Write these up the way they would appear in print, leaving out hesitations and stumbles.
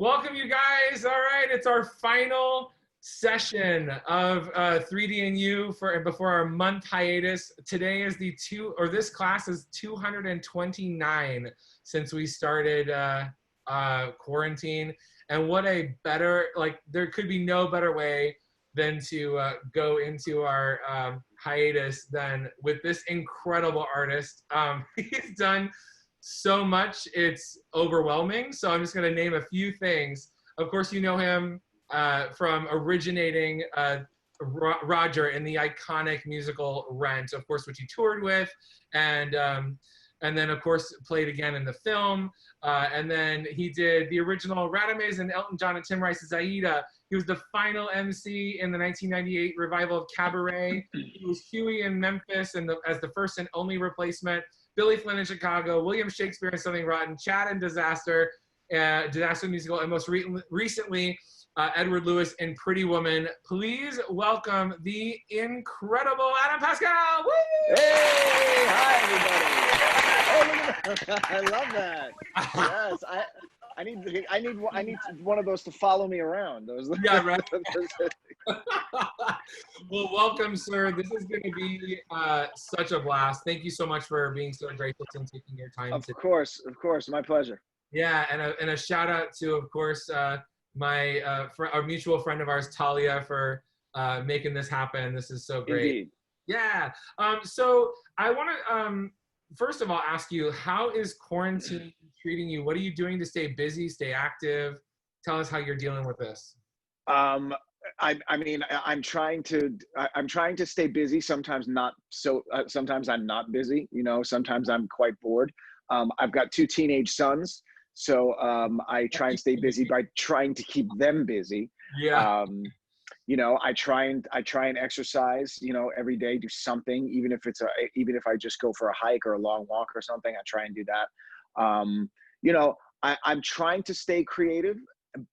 Welcome, you guys. All right, it's our final session of 3D+U before our month hiatus. Today is this class is 229 since we started quarantine. And what a better, there could be no better way than to go into our hiatus than with this incredible artist. He's done so much, it's overwhelming. So I'm just going to name a few things. Of course, you know him from originating Roger in the iconic musical Rent, of course, which he toured with, and then of course played again in the film. And then he did the original Radames and Elton John and Tim Rice's Aida. He was the final MC in the 1998 revival of Cabaret. He was Huey in Memphis as the first and only replacement. Billy Flynn in Chicago, William Shakespeare in Something Rotten, Chad in Disaster, Disaster Musical, and most recently, Edward Lewis in Pretty Woman. Please welcome the incredible Adam Pascal. Woo! Hey, hi everybody. I love that. Yes, I need one of those to follow me around. Those. Yeah, right. Well, welcome, sir. This is going to be such a blast. Thank you so much for being so gracious and taking your time. Of course, my pleasure. Yeah, and a shout out to, of course, our mutual friend of ours, Talia, for making this happen. This is so great. Indeed. Yeah. So I want to first of all ask you, how is quarantine treating you? What are you doing to stay busy, stay active? Tell us how you're dealing with this. I mean, I'm trying to stay busy. Sometimes not so. Sometimes I'm not busy. You know, sometimes I'm quite bored. I've got 2 teenage sons, so I try and stay busy by trying to keep them busy. Yeah. You know, I try and exercise. You know, every day, do something, even if I just go for a hike or a long walk or something. I try and do that. You know, I'm trying to stay creative,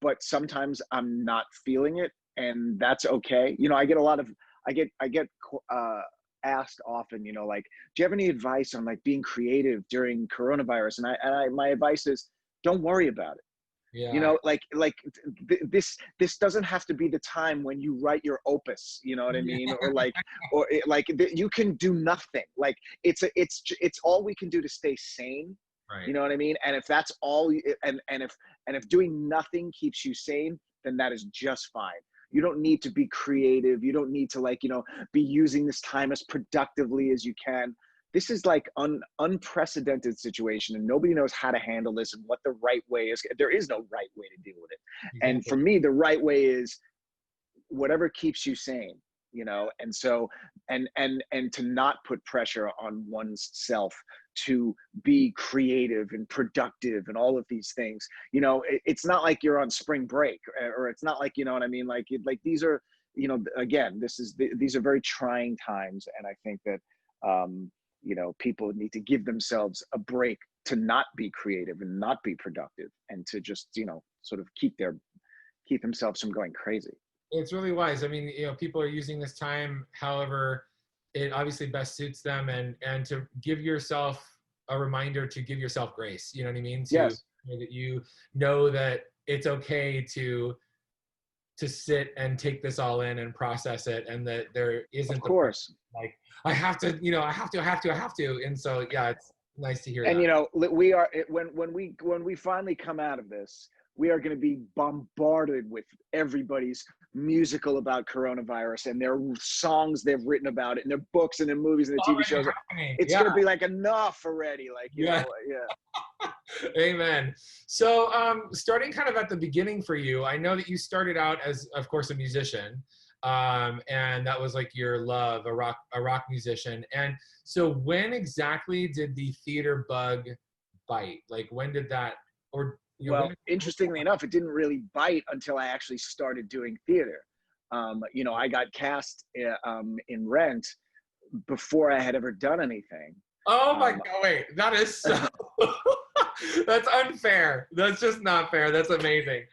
but sometimes I'm not feeling it. And that's okay. You know, I get asked often, you know, like, do you have any advice on like being creative during coronavirus? And my advice is, don't worry about it. Yeah. You know, this doesn't have to be the time when you write your opus, you know what I mean? You can do nothing. Like it's all we can do to stay sane. Right. You know what I mean? And if that's all, and if doing nothing keeps you sane, then that is just fine. You don't need to be creative. You don't need to be using this time as productively as you can. This is like unprecedented situation, and nobody knows how to handle this and what the right way is. There is no right way to deal with it. Exactly. And for me, the right way is whatever keeps you sane, you know? And so, and to not put pressure on one's self to be creative and productive and all of these things. You know, it's not like you're on spring break, or it's not like, you know what I mean? Like these are, you know, again, these are very trying times. And I think that, you know, people need to give themselves a break to not be creative and not be productive, and to just, you know, sort of keep themselves from going crazy. It's really wise. I mean, you know, people are using this time however it obviously best suits them, and to give yourself a reminder to give yourself grace. You know what I mean? Yes. That you know that it's okay to sit and take this all in and process it, and that there isn't, of course, like, I have to, you know, I have to. And so, yeah, it's nice to hear that. And, you know, we are, when we finally come out of this, we are going to be bombarded with everybody's musical about coronavirus and their songs they've written about it, and their books and their movies and their TV shows. It's going to be like enough already. Like, you know, yeah. Amen. So starting kind of at the beginning for you, I know that you started out as, of course, a musician. And that was like your love, a rock musician. And so when exactly did the theater bug bite? Like, when did that, or, you know, well, interestingly enough, it didn't really bite until I actually started doing theater. You know, I got cast in Rent before I had ever done anything. Oh my God, wait, that is so, that's unfair. That's just not fair. That's amazing.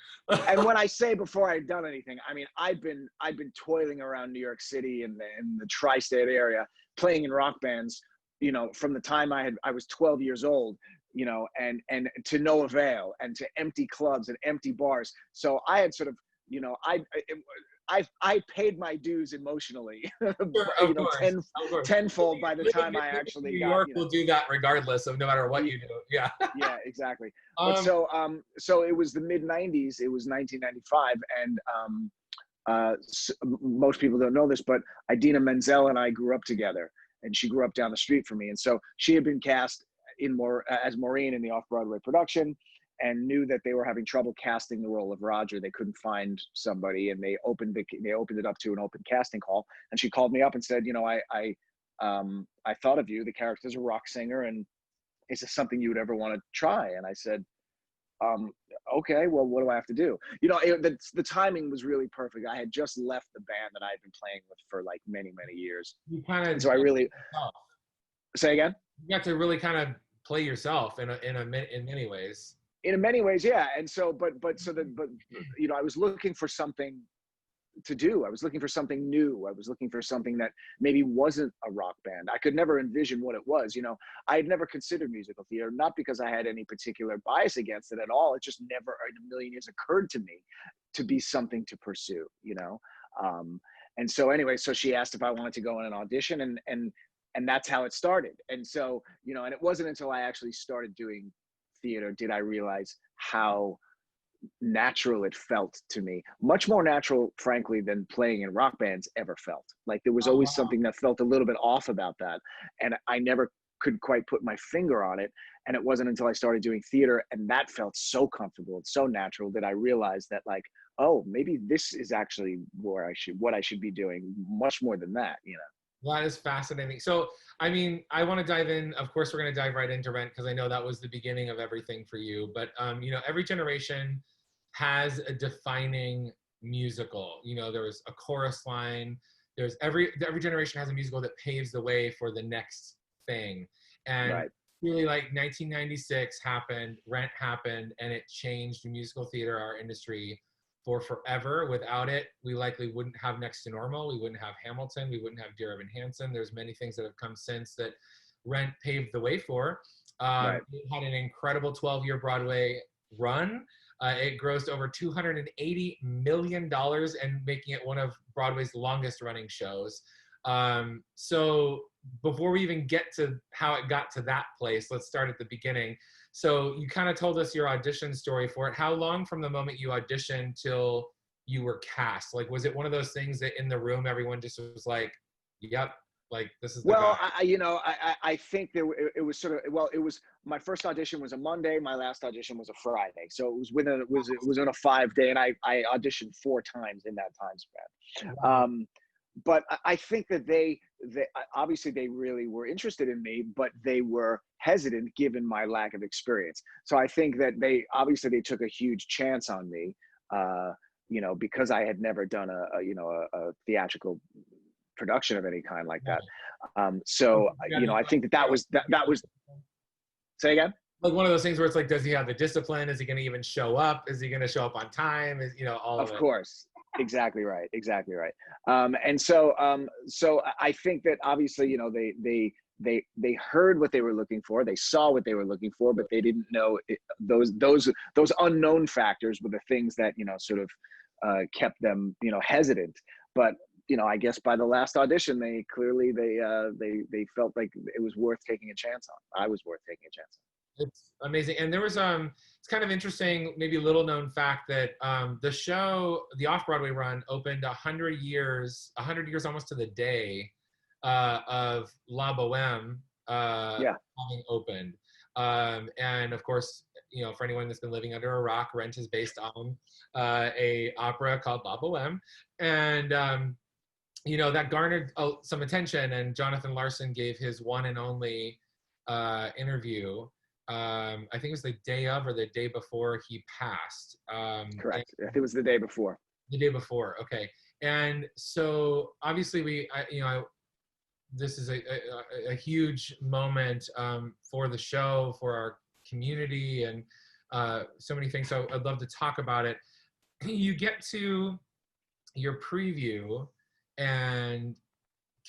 And when I say before I'd done anything, I mean, I've been toiling around New York City and in the tri-state area, playing in rock bands, you know, from the time I was 12 years old, and to no avail, and to empty clubs and empty bars. So I had sort of, I paid my dues emotionally, Sure, of course, of course. tenfold by the time I Living actually in New got, York will do that regardless of no matter what you do. Yeah. yeah, exactly. But Um, so it was the mid 90s, it was 1995. And most people don't know this, but Idina Menzel and I grew up together, and she grew up down the street from me. And so she had been cast as Maureen in the off-Broadway production, and knew that they were having trouble casting the role of Roger. They couldn't find somebody, and they opened it up to an open casting call. And she called me up and said, I thought of you. The character's a rock singer, and is this something you would ever want to try? And I said, okay, well, what do I have to do? The timing was really perfect. I had just left the band that I had been playing with for like many, many years. you kind of And so I really, say again? you got to really kind of play yourself in many ways. In many ways, yeah. And so, but I was looking for something to do. I was looking for something new. I was looking for something that maybe wasn't a rock band. I could never envision what it was. I had never considered musical theater, not because I had any particular bias against it at all. It just never in a million years occurred to me to be something to pursue, and so anyway, so she asked if I wanted to go in an audition, and that's how it started. And so, and it wasn't until I actually started doing theater did I realize how natural it felt to me. Much more natural, frankly, than playing in rock bands ever felt. Like there was always something that felt a little bit off about that, and I never could quite put my finger on it. And it wasn't until I started doing theater, and that felt so comfortable and so natural, that I realized that, like, oh, maybe this is actually what I should be doing, much more than that. That is fascinating. So, I mean, I want to dive in. Of course, we're going to dive right into Rent, because I know that was the beginning of everything for you. But, every generation has a defining musical. There was a chorus line. There's every generation has a musical that paves the way for the next thing. And Right. really, like 1996 happened, Rent happened, and it changed the musical theater, our industry, for forever. Without it, we likely wouldn't have Next to Normal. We wouldn't have Hamilton. We wouldn't have Dear Evan Hansen. There's many things that have come since that Rent paved the way for. Right. It had an incredible 12-year Broadway run. It grossed over $280 million, and making it one of Broadway's longest running shows. So before we even get to how it got to that place, let's start at the beginning. So you kind of told us your audition story for it. How long from the moment you auditioned till you were cast? Like, was it one of those things that in the room everyone just was like, yep, like this is the Well, guy? I think it was sort of, well, it was, my first audition was a Monday, my last audition was a Friday. So it was within a 5-day, and I auditioned 4 times in that time span. Wow. But I think that they obviously they really were interested in me, but they were hesitant given my lack of experience. So I think that they took a huge chance on me, because I had never done a theatrical production of any kind like that. So I think that was. Say again. Like one of those things where it's like, does he have the discipline? Is he going to even show up? Is he going to show up on time? Is all of it. Of course. Exactly right. And so I think that obviously, they heard what they were looking for, they saw what they were looking for, but they didn't know those unknown factors were the things that sort of kept them hesitant. But I guess by the last audition, they clearly they felt like it was worth taking a chance on. I was worth taking a chance on. It's amazing. And there was it's kind of interesting, maybe a little known fact that the show, the off-Broadway run, opened 100 years almost to the day of La Boheme having opened. And of course, for anyone that's been living under a rock, Rent is based on a opera called La Boheme. And that garnered some attention, and Jonathan Larson gave his one and only interview. I think it was the day of or the day before he passed. Correct. I think it was the day before. The day before, okay. And so obviously this is a huge moment for the show, for our community, and so many things. So I'd love to talk about it. You get to your preview, and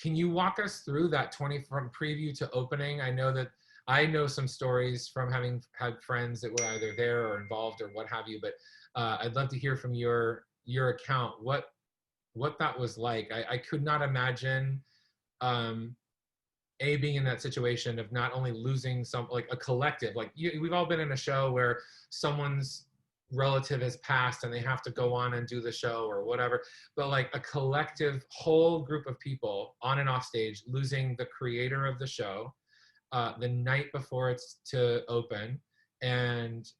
can you walk us through that from preview to opening? I know that I know some stories from having had friends that were either there or involved or what have you, but I'd love to hear from your account what that was like. I could not imagine being in that situation of not only losing like a collective, like we've all been in a show where someone's relative has passed and they have to go on and do the show or whatever, but like a collective whole group of people on and off stage losing the creator of the show the night before it's to open, and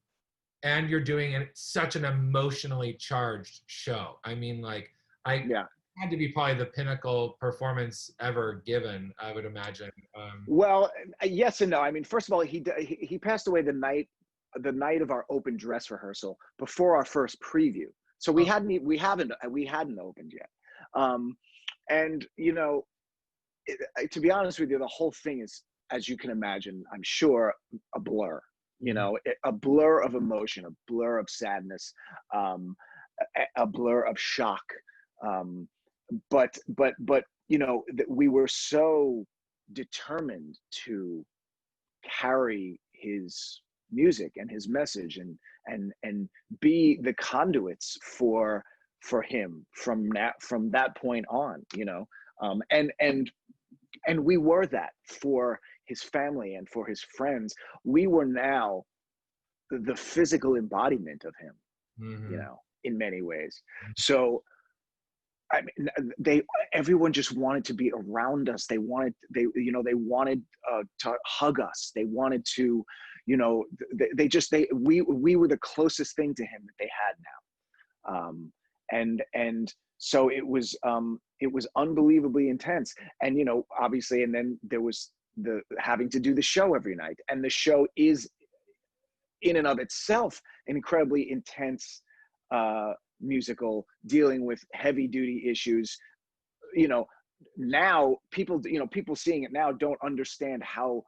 you're doing such an emotionally charged show. I mean, like, Yeah. had to be probably the pinnacle performance ever given, I would imagine. Well, yes and no. I mean, first of all, he passed away the night of our open dress rehearsal before our first preview. So we hadn't opened yet. And you know, to be honest with you, the whole thing is, as you can imagine, I'm sure, a blur. You know, a blur of emotion, a blur of sadness, a blur of shock. But you know, we were so determined to carry his music and his message and be the conduits for him from that point on, you know. And we were that for his family and for his friends. We were now the physical embodiment of him, you know, in many ways. So I mean, everyone just wanted to be around us. They wanted to hug us. They wanted to, you know, we were the closest thing to him that they had now. And so it was unbelievably intense. And, you know, obviously, and then there was the having to do the show every night. And the show is in and of itself an incredibly intense musical, dealing with heavy duty issues. You know, now people seeing it now don't understand how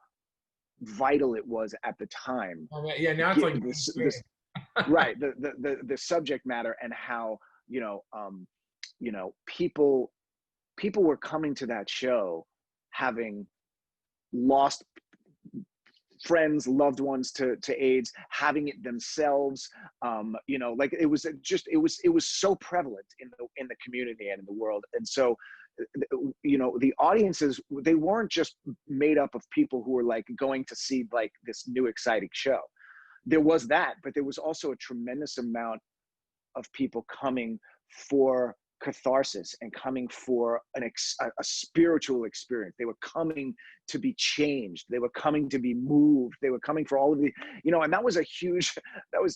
vital it was at the time. Yeah, now it's like right, the subject matter, and how, you know, people were coming to that show having lost friends, loved ones to AIDS, having it themselves. You know, like it was so prevalent in the community and in the world. And so, you know, the audiences, they weren't just made up of people who were like going to see like this new exciting show. There was that, but there was also a tremendous amount of people coming for catharsis and coming for a spiritual experience. They were coming to be changed. They were coming to be moved. They were coming for all of the, you know, and that was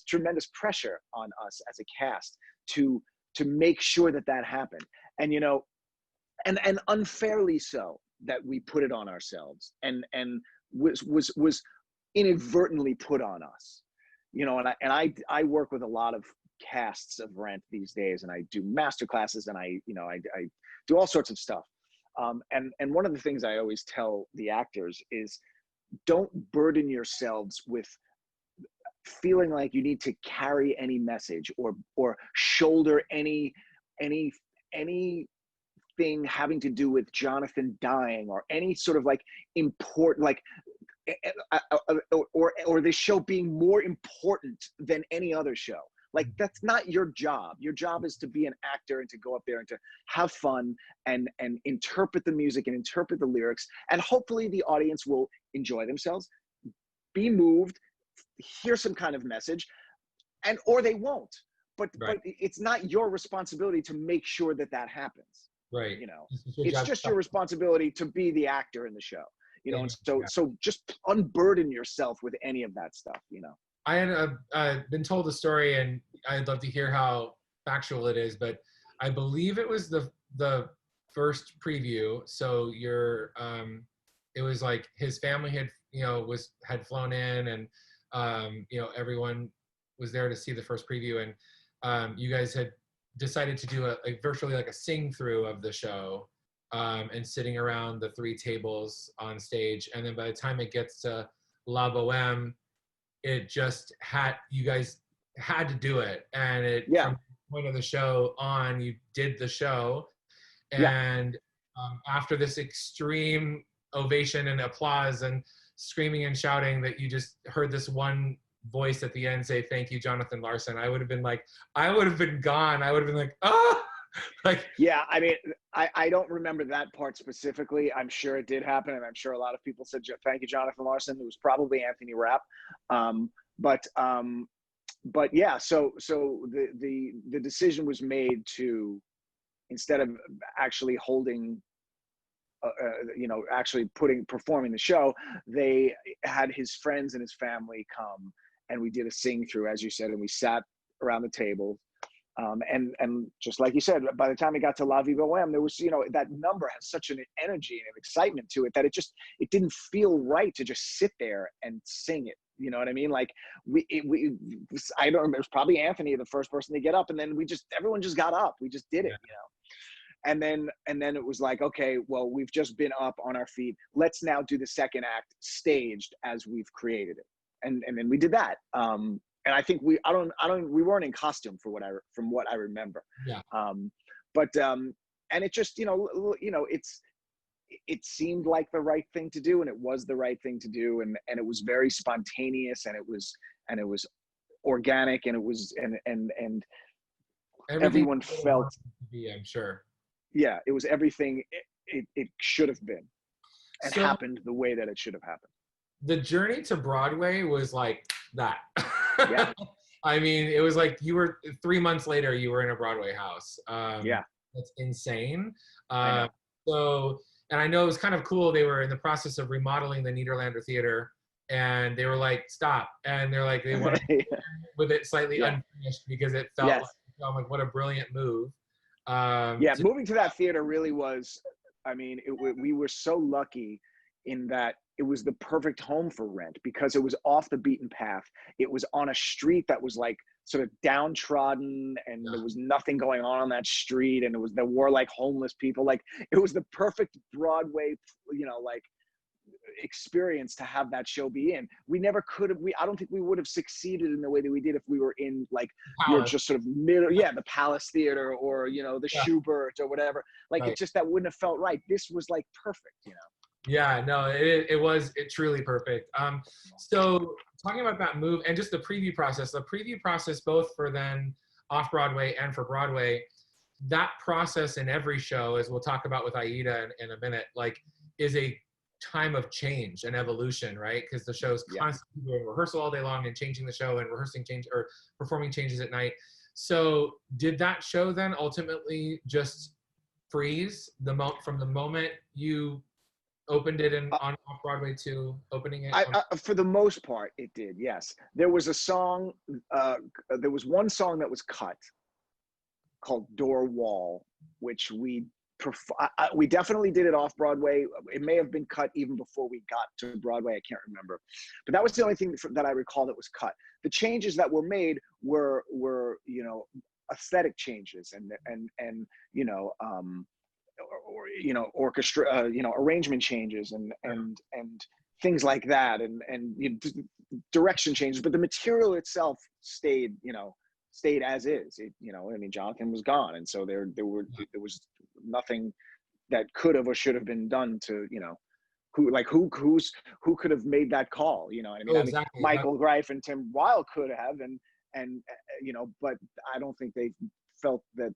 tremendous pressure on us as a cast to make sure that happened. And, you know, and unfairly so, that we put it on ourselves and was inadvertently put on us, you know. And I work with a lot of casts of Rent these days, and I do master classes, and I do all sorts of stuff. And one of the things I always tell the actors is, don't burden yourselves with feeling like you need to carry any message or shoulder anything having to do with Jonathan dying, or any sort of like important, like, or this show being more important than any other show. Like, that's not your job. Your job is to be an actor and to go up there and to have fun and interpret the music and interpret the lyrics. And hopefully the audience will enjoy themselves, be moved, hear some kind of message, or they won't. But it's not your responsibility to make sure that happens. Right. You know, it's just your responsibility to be the actor in the show. You know, and so just unburden yourself with any of that stuff, you know. I had been told a story, and I'd love to hear how factual it is, but I believe it was the first preview. So it was like his family had flown in, and you know, everyone was there to see the first preview, and you guys had decided to do a virtually like a sing through of the show, and sitting around the 3 tables on stage, and then by the time it gets to La Boheme, it just you guys had to do it. And from the point of the show on, you did the show. And after this extreme ovation and applause, and screaming and shouting that you just heard this one voice at the end say, "Thank you, Jonathan Larson," I would have been like, I would have been gone. I would have been like, oh, like, Yeah, I mean, I don't remember that part specifically. I'm sure it did happen, and I'm sure a lot of people said, "Thank you, Jonathan Larson." It was probably Anthony Rapp, um, but yeah. So the decision was made to, instead of actually holding, actually performing the show, they had his friends and his family come, and we did a sing through, as you said, and we sat around the table. And just like you said, by the time it got to La Vie Boheme, there was, that number has such an energy and an excitement to it that it didn't feel right to just sit there and sing it. You know what I mean? Like I don't remember, it was probably Anthony, the first person to get up, and then everyone just got up. We just did it, And then it was like, okay, well, we've just been up on our feet. Let's now do the second act staged as we've created it. And then we did that. And I think we weren't in costume from what I remember. Yeah. And it just, it seemed like the right thing to do, and it was the right thing to do. And it was very spontaneous, and it was organic, and it was, and everyone felt to be, I'm sure. Yeah, it was everything it should have been, and happened the way that it should have happened. The journey to Broadway was like that. Yeah. I mean, it was like 3 months later, you were in a Broadway house. Yeah. That's insane. And I know it was kind of cool. They were in the process of remodeling the Nederlander Theater, and they were like, stop. And they're like, they wanted to with it slightly unfinished because it felt like what a brilliant move. Moving to that theater really was, I mean, we were so lucky in that it was the perfect home for Rent, because it was off the beaten path. It was on a street that was like sort of downtrodden, and there was nothing going on that street, and there were like homeless people. Like, it was the perfect Broadway, like experience to have that show be in. We never could have, I don't think we would have succeeded in the way that we did if we were in like you're just sort of middle, the Palace Theater, or the Schubert or whatever. Like, it just, that wouldn't have felt right. This was like perfect, Yeah, no, it truly perfect. So talking about that move and just the preview process both for then off Broadway and for Broadway, that process in every show, as we'll talk about with Aida in a minute, like, is a time of change and evolution, right? Because the show's constantly doing rehearsal all day long and changing the show and performing changes at night. So did that show then ultimately just freeze from the moment you opened it on Off-Broadway to opening it? For the most part, it did, yes. There was a song, there was one song that was cut called Door Wall, which we definitely did it Off-Broadway. It may have been cut even before we got to Broadway, I can't remember. But that was the only thing that I recall that was cut. The changes that were made were aesthetic changes and orchestra, arrangement changes and things like that, and direction changes. But the material itself stayed as is. Jonathan was gone, and so there was nothing that could have or should have been done to who could have made that call. Exactly. Michael Greif and Tim Wilde could have, and but I don't think they felt that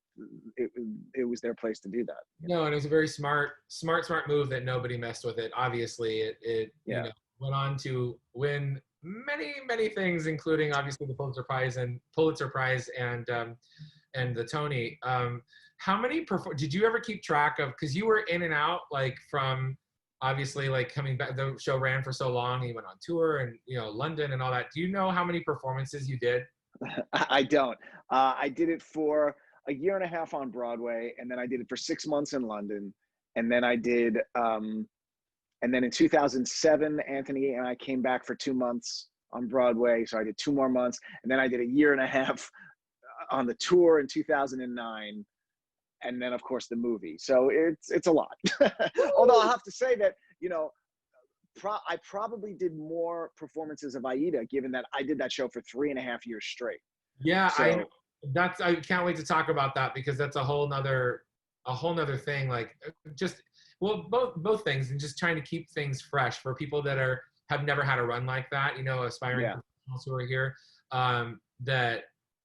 it was their place to do that. No, and it was a very smart move that nobody messed with it. Obviously, it went on to win many things, including obviously the Pulitzer Prize and the Tony. How many did you ever keep track of? Because you were in and out, like, from obviously, like, coming back. The show ran for so long. You went on tour and London and all that. Do you know how many performances you did? I don't. I did it for a year and a half on Broadway, and then I did it for 6 months in London, and then I did. And then in 2007, Anthony and I came back for 2 months on Broadway, so I did 2 more months, and then I did a year and a half on the tour in 2009, and then of course the movie. So it's a lot. Although I'll have to say that I probably did more performances of Aida, given that I did that show for 3.5 years straight. Yeah, so, I can't wait to talk about that, because that's a whole nother thing. Like, just both things, and just trying to keep things fresh for people that are have never had a run like that, aspiring Yeah. professionals who are here,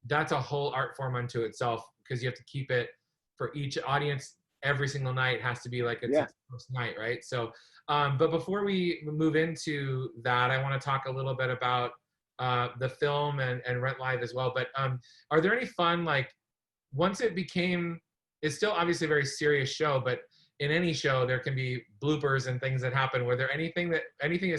that's a whole art form unto itself, because you have to keep it for each audience. Every single night has to be like its Yeah. first night, right? So, but before we move into that, I want to talk a little bit about the film and Rent Live as well. But are there any fun, like, once it became, it's still obviously a very serious show, but in any show there can be bloopers and things that happen. Were there anything that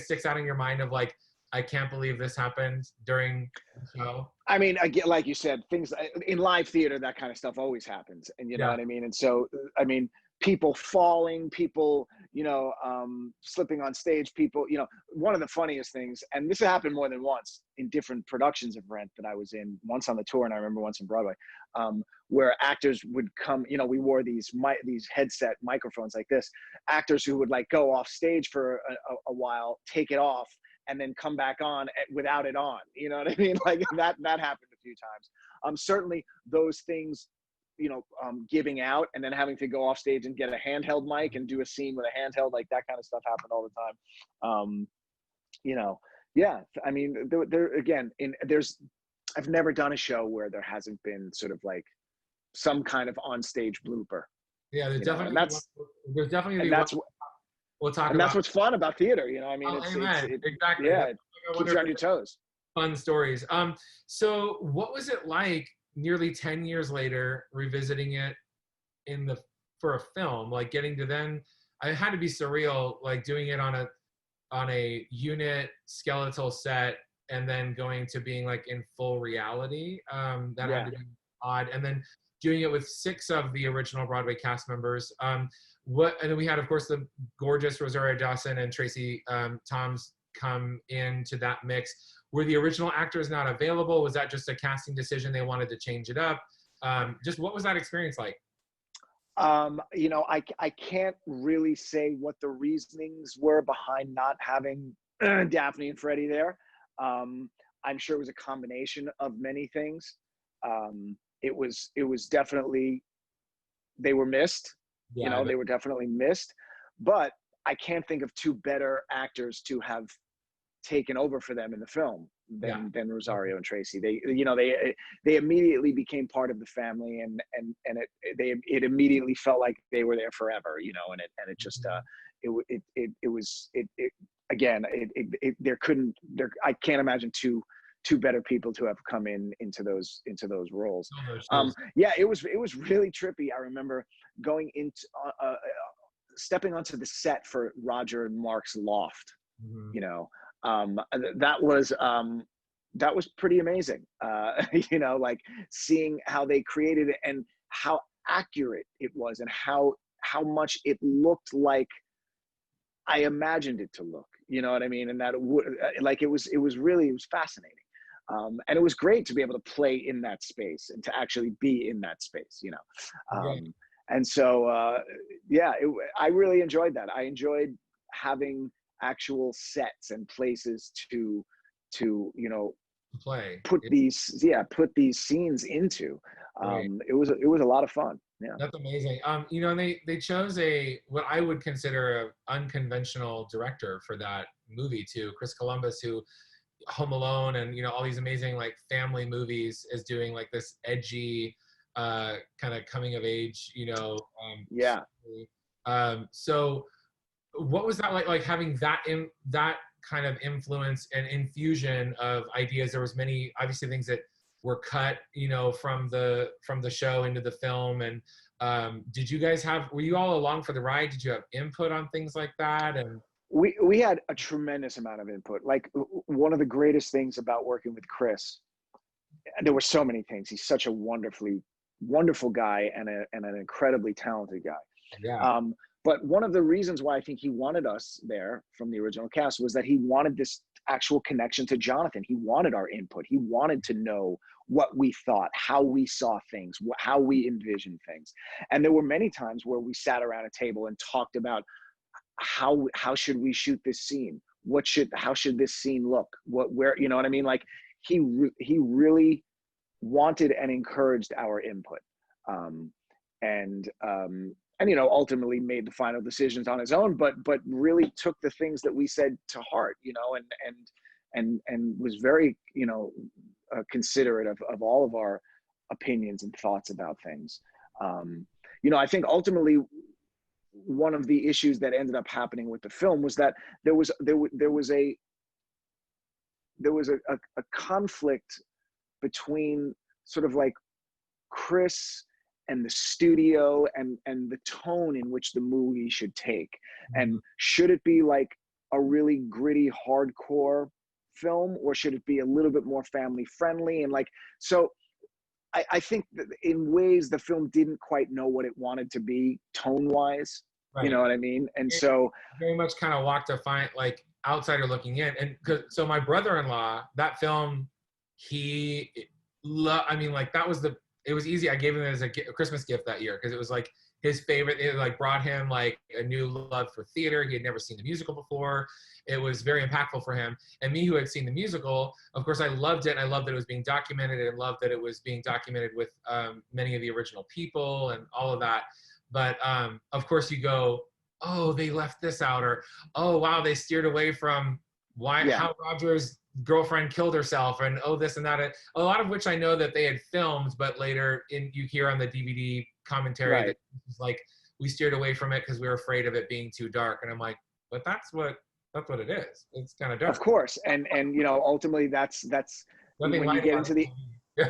sticks out in your mind of like, I can't believe this happened during the show? I mean, again, like you said, things in live theater, that kind of stuff always happens, and you know Yeah. what I mean. And so, I mean, people falling, people, slipping on stage, people, one of the funniest things, and this happened more than once in different productions of Rent that I was in. Once on the tour, and I remember once in Broadway, where actors would come. We wore these headset microphones like this. Actors who would like go off stage for a while, take it off, and then come back on without it on. You know what I mean? Like that happened a few times. Certainly those things, giving out and then having to go off stage and get a handheld mic and do a scene with a handheld, like that kind of stuff happened all the time. Yeah. I mean, there again, I've never done a show where there hasn't been sort of like some kind of on-stage blooper. Yeah, there's definitely and that's we'll talk and about. That's what's fun about theater. I mean, exactly. Yeah, it keeps you on your toes. Fun stories. So what was it like nearly 10 years later, revisiting it for a film, like getting to then, it had to be surreal, like doing it on a unit skeletal set and then going to being like in full reality. Had to be odd. And then doing it with 6 of the original Broadway cast members. And then we had, of course, the gorgeous Rosario Dawson and Tracy Toms come into that mix. Were the original actors not available? Was that just a casting decision? They wanted to change it up. Just what was that experience like? I can't really say what the reasonings were behind not having Daphne and Freddie there. I'm sure it was a combination of many things. It was definitely, they were missed. Yeah, they were definitely missed. But I can't think of 2 better actors to have taken over for them in the film than Rosario and Tracy. They immediately became part of the family, and it immediately felt like they were there forever, and it just I can't imagine two better people to have come into those roles. It was really trippy. I remember going into stepping onto the set for Roger and Mark's loft. That was pretty amazing. Like seeing how they created it and how accurate it was, and how much it looked like I imagined it to look. You know what I mean? And that it was fascinating. And it was great to be able to play in that space and to actually be in that space. And so I really enjoyed that. I enjoyed having actual sets and places to play, put these scenes into. Right. It was a lot of fun. Yeah, that's amazing. They chose what I would consider an unconventional director for that movie too, Chris Columbus, who Home Alone and all these amazing like family movies is doing like this edgy kind of coming of age so what was that like having that kind of influence and infusion of ideas? There was many obviously things that were cut from the show into the film, and were you all along for the ride? Did you have input on things like that? And we had a tremendous amount of input. Like one of the greatest things about working with Chris, and there were so many things, he's such a wonderful guy and an incredibly talented guy. But one of the reasons why I think he wanted us there from the original cast was that he wanted this actual connection to Jonathan. He wanted our input. He wanted to know what we thought, how we saw things, how we envisioned things. And there were many times where we sat around a table and talked about how should we shoot this scene? How should this scene look? Where, you know what I mean? Like he really wanted and encouraged our input. And and you know, ultimately made the final decisions on his own, but really took the things that we said to heart, you know, and was very, you know, considerate of all of our opinions and thoughts about things. You know, I think ultimately one of the issues that ended up happening with the film was that there was a conflict between sort of like Chris and the studio and the tone in which the movie should take. And should it be like a really gritty, hardcore film, or should it be a little bit more family friendly? And like, so I think that in ways the film didn't quite know what it wanted to be tone wise. Right. You know what I mean? And so very much kind of walked a fine, like outsider looking in. And so my brother-in-law, that film, I mean, like that was it was easy. I gave him it as a Christmas gift that year because it was like his favorite. It like brought him like a new love for theater. He had never seen the musical before. It was very impactful for him. And me, who had seen the musical, of course, I loved it. And I loved that it was being documented, and loved that it was being documented with many of the original people and all of that. But of course, you go, oh, they left this out, or oh, wow, they steered away from how Roger's girlfriend killed herself, and oh, this and that. A lot of which I know that they had filmed, but later you hear on the DVD commentary that it's like we steered away from it because we were afraid of it being too dark. And I'm like, but that's what it is. It's kind of dark. Of course, and you know, ultimately that's Nothing when you get into the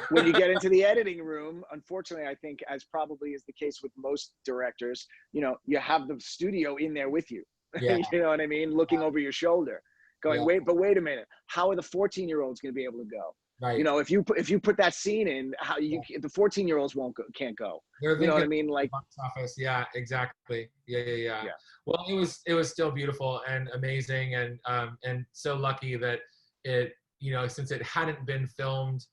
when you get into the editing room. Unfortunately, I think, as probably is the case with most directors, you know, you have the studio in there with you. Yeah. You know what I mean? Looking over your shoulder, going, wait a minute, how are the 14-year-olds going to be able to go? Right. You know, if you put that scene in, how the 14-year-olds can't go. You know what I mean? Like box office. Yeah, exactly. Yeah. Well, it was still beautiful and amazing, and so lucky that it, you know, since it hadn't been filmed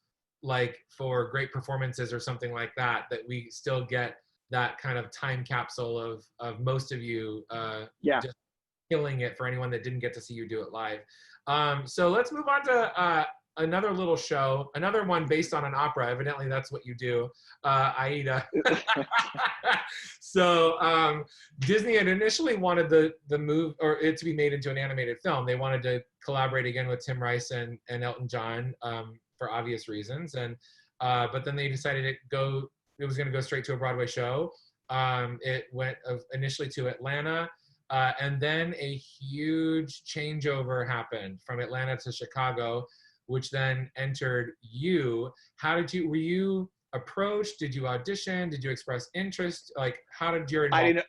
like for great performances or something like that, that we still get that kind of time capsule of most of you just killing it for anyone that didn't get to see you do it live. So let's move on to another little show, another one based on an opera. Evidently, that's what you do, Aida. So Disney had initially wanted the move, or it to be made into an animated film. They wanted to collaborate again with Tim Rice and Elton John for obvious reasons, and but then they decided it was going to go straight to a Broadway show. It went initially to Atlanta. And then a huge changeover happened from Atlanta to Chicago, which then entered you. Were you approached? Did you audition? Did you express interest? Like, how did your involvement?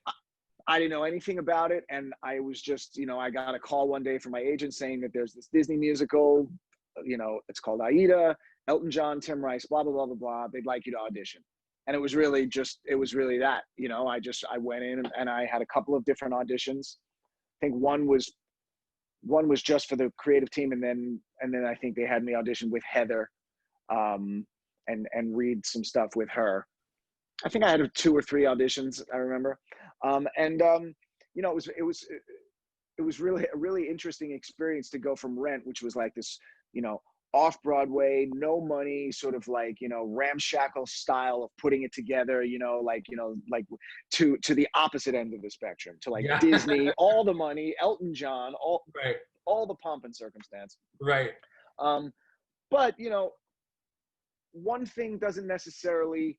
I didn't know anything about it. And I was just, you know, I got a call one day from my agent saying that there's this Disney musical, you know, it's called Aida, Elton John, Tim Rice, blah, blah, blah, blah, blah. They'd like you to audition. And it was really that, you know, I went in and I had a couple of different auditions. I think one was just for the creative team. And then I think they had me audition with Heather, and read some stuff with her. I think I had 2 or 3 auditions, I remember. You know, it was really a really interesting experience to go from Rent, which was like this, you know, off-Broadway, no money, sort of like, you know, ramshackle style of putting it together, you know, like to the opposite end of the spectrum, to like Disney, all the money, Elton John, all the pomp and circumstance. Right. But, you know, one thing doesn't necessarily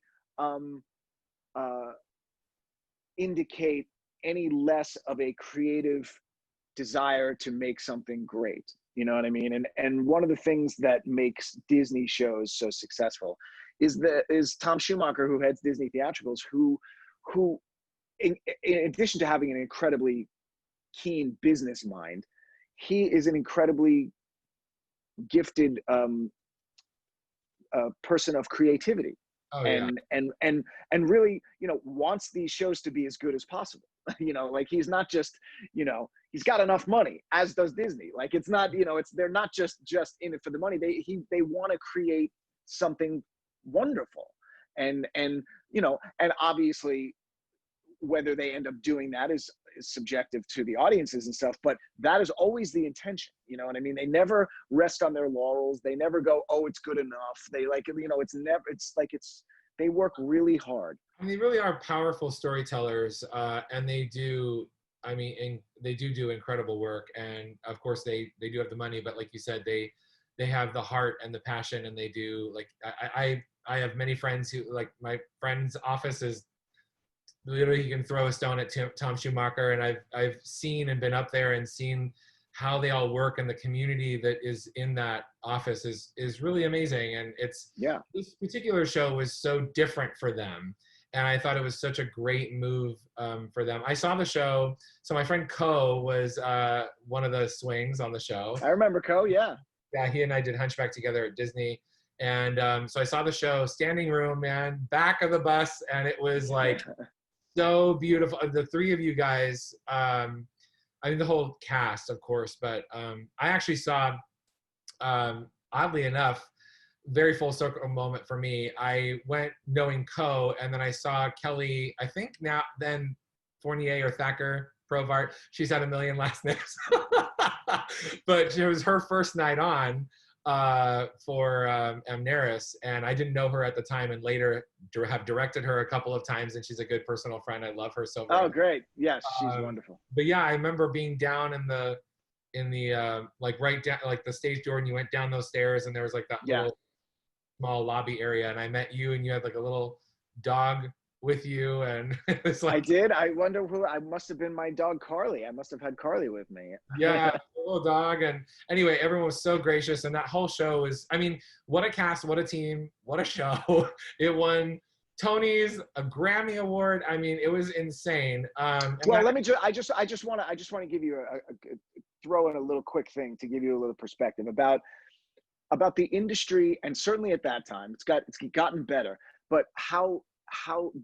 indicate any less of a creative desire to make something great. You know what I mean? And one of the things that makes Disney shows so successful is Tom Schumacher, who heads Disney Theatricals, who in addition to having an incredibly keen business mind, he is an incredibly gifted person of creativity. And really, you know, wants these shows to be as good as possible. You know, like he's not just, you know, he's got enough money, as does Disney. Like it's not, you know, they're not just in it for the money. They want to create something wonderful, and you know, and obviously whether they end up doing that is subjective to the audiences and stuff, but that is always the intention. You know what I mean? They never rest on their laurels. They never go, oh, it's good enough. They like, you know, it's They work really hard. I mean, they really are powerful storytellers, and they do. I mean, they do incredible work, and of course they do have the money. But like you said, they have the heart and the passion, and they do like I have many friends who like my friend's office is literally you can throw a stone at Tom Schumacher, and I've seen and been up there and seen how they all work, and the community that is in that office is really amazing. And it's this particular show was so different for them, and I thought it was such a great move for them. I saw the show, so my friend Ko was one of the swings on the show. I remember Ko, yeah. Yeah, he and I did Hunchback together at Disney. And so I saw the show, standing room, man, back of the bus, and it was like so beautiful. The three of you guys, I mean, the whole cast, of course, but I actually saw, oddly enough, very full circle moment for me. I went knowing Ko, and then I saw Kelly, I think then Fournier or Thacker Provart. She's had a million last names. But it was her first night on for Amneris, and I didn't know her at the time, and later have directed her a couple of times, and she's a good personal friend. I love her so much. Oh, great. Yes, she's wonderful. But yeah, I remember being down in the like right down like the stage door, and you went down those stairs, and there was like that little small lobby area, and I met you, and you had like a little dog with you, and it was like, I did. I wonder who. I must have been my dog Carly. I must have had Carly with me. Yeah, a little dog. And anyway, everyone was so gracious, and that whole show was, I mean, what a cast, what a team, what a show. It won Tony's, a Grammy Award. I mean, it was insane. Well, let me I just want to give you throw in a little quick thing to give you a little perspective about the industry, and certainly at that time, it's gotten better, but how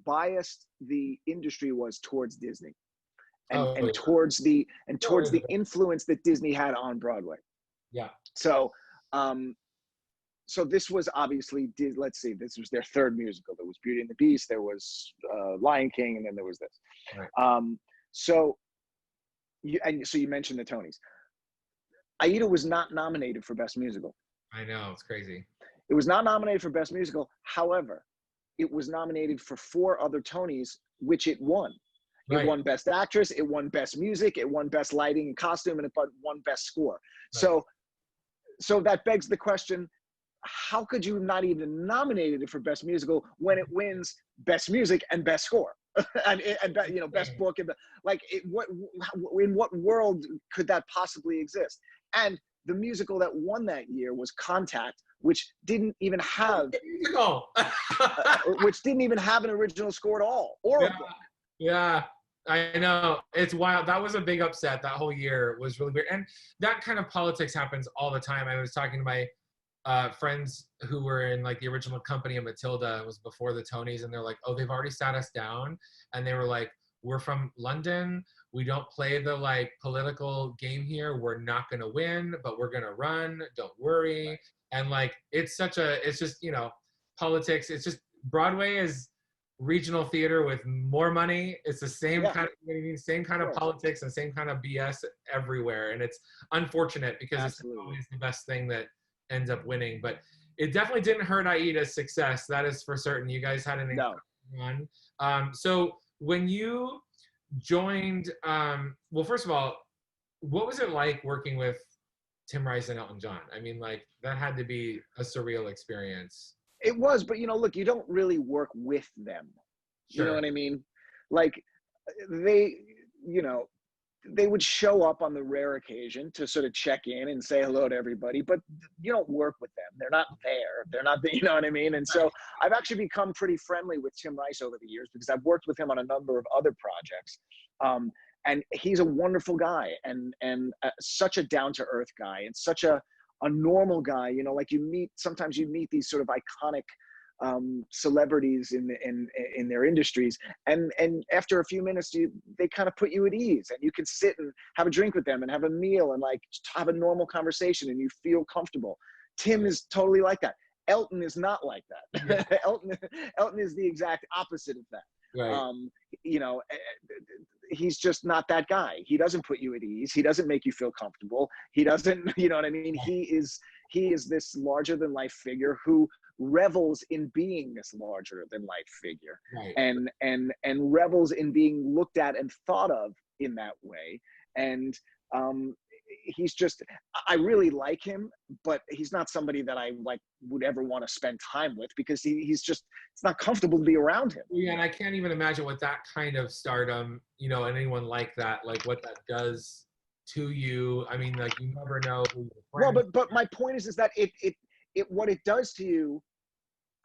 biased the industry was towards Disney, and towards the influence that Disney had on Broadway. Yeah. So, so this was obviously, let's see, this was their third musical. There was Beauty and the Beast, there was Lion King, and then there was this. Right. So you mentioned the Tonys. Aida was not nominated for Best Musical. I know, it's crazy. It was not nominated for Best Musical. However, it was nominated for 4 other Tonys, which it won. It won Best Actress, it won Best Music, it won Best Lighting and Costume, and it won Best Score. Right. So that begs the question, how could you not even nominate it for Best Musical when it wins Best Music and Best Score? and you know, Best Book, and in what world could that possibly exist? And the musical that won that year was Contact, which didn't even have which didn't even have an original score at all, or a book. Yeah, I know. It's wild. That was a big upset. That whole year was really weird. And that kind of politics happens all the time. I was talking to my friends who were in like the original company of Matilda. It was before the Tonys, and they're like, oh, they've already sat us down, and they were like, we're from London, we don't play the like political game here, we're not gonna win, but we're gonna run, don't worry. Right. And like it's just, you know, politics. It's just, Broadway is regional theater with more money. It's the same kind of, same kind of politics and same kind of BS everywhere, and it's unfortunate because it's always the best thing that ends up winning. But it definitely didn't hurt Aida's success, that is for certain. You guys had an incredible run. So when you joined, well, first of all, what was it like working with Tim Rice and Elton John? I mean, like, that had to be a surreal experience. It was, but you know, look, you don't really work with them. Sure. You know what I mean? Like, they, you know, they would show up on the rare occasion to sort of check in and say hello to everybody, but you don't work with them. They're not there. They're not, you know what I mean? And so I've actually become pretty friendly with Tim Rice over the years because I've worked with him on a number of other projects. And he's a wonderful guy and such a down-to-earth guy and such a normal guy. You know, like sometimes you meet these sort of iconic celebrities in their industries, and after a few minutes they kind of put you at ease, and you can sit and have a drink with them and have a meal and like have a normal conversation and you feel comfortable. Tim is totally like that. Elton is not like that. Yeah. Elton is the exact opposite of that. Right. You know, he's just not that guy. He doesn't put you at ease. He doesn't make you feel comfortable. He doesn't, you know what I mean? He is this larger than life figure who revels in being this larger than life figure, Right. and revels in being looked at and thought of in that way. And he's just, I really like him, but he's not somebody that I like would ever want to spend time with, because he's just, it's not comfortable to be around him. Yeah, and I can't even imagine what that kind of stardom, you know, and anyone like that, like what that does to you. I mean, like you never know who your Well, friends but my point is that it what it does to you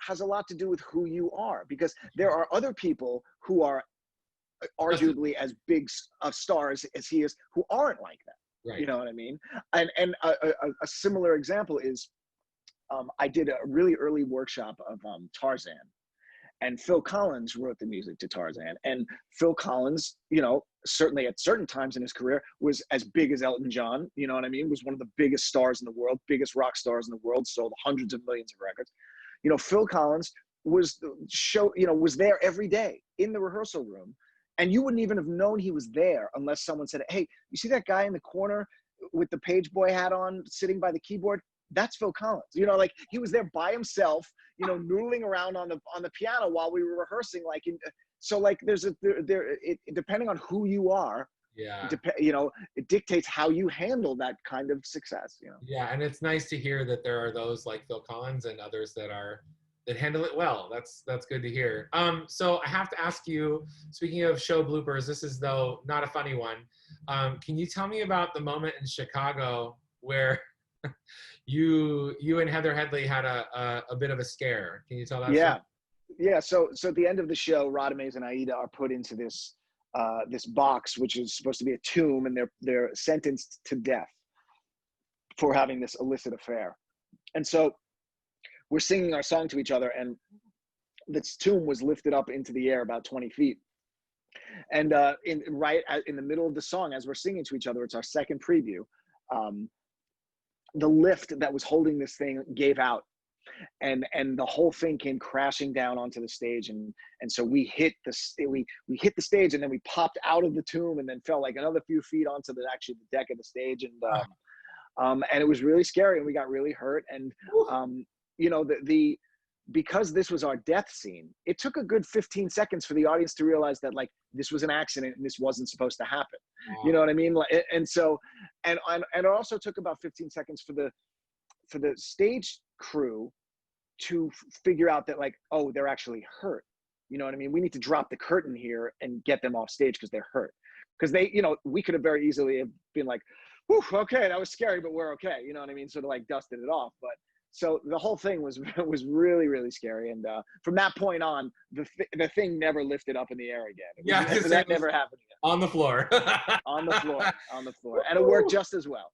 has a lot to do with who you are, because there are other people who are arguably as big of stars as he is who aren't like that. Right. You know what I mean? And a similar example is, I did a really early workshop of Tarzan, and Phil Collins wrote the music to Tarzan. And Phil Collins, you know, certainly at certain times in his career was as big as Elton John, you know what I mean? Was one of the biggest stars in the world, biggest rock stars in the world, sold hundreds of millions of records. You know, Phil Collins was was there every day in the rehearsal room. And you wouldn't even have known he was there unless someone said, hey, you see that guy in the corner with the page boy hat on, sitting by the keyboard? That's Phil Collins. You know, like he was there by himself, you know, noodling around on the piano while we were rehearsing. Like, so like depending on who you are, Yeah. you know, it dictates how you handle that kind of success, you know? Yeah, and it's nice to hear that there are those like Phil Collins and others that handle it well. That's good to hear. So I have to ask you, speaking of show bloopers, this is though not a funny one. Can you tell me about the moment in Chicago where you and Heather Headley had a bit of a scare? Can you tell that Yeah. story? Yeah. So at the end of the show, Radames and Aida are put into this box, which is supposed to be a tomb, and they're sentenced to death for having this illicit affair. And so we're singing our song to each other, and this tomb was lifted up into the air about 20 feet. And in the middle of the song, as we're singing to each other, it's our second preview. The lift that was holding this thing gave out, and the whole thing came crashing down onto the stage, and so we hit the stage, and then we popped out of the tomb, and then fell like another few feet onto the deck of the stage, and it was really scary, and we got really hurt, and you know, because this was our death scene, it took a good 15 seconds for the audience to realize that like this was an accident and this wasn't supposed to happen. You know what I mean? And so, and it also took about 15 seconds for the stage crew to figure out that like, oh, they're actually hurt. You know what I mean? We need to drop the curtain here and get them off stage because they're hurt. Because they, you know, we could have very easily have been like, whew, okay, that was scary, but we're okay. You know what I mean? Sort of like dusted it off. But so the whole thing was really, really scary. And from that point on, the thing never lifted up in the air again. That never happened again. On the floor. on the floor. And it worked just as well.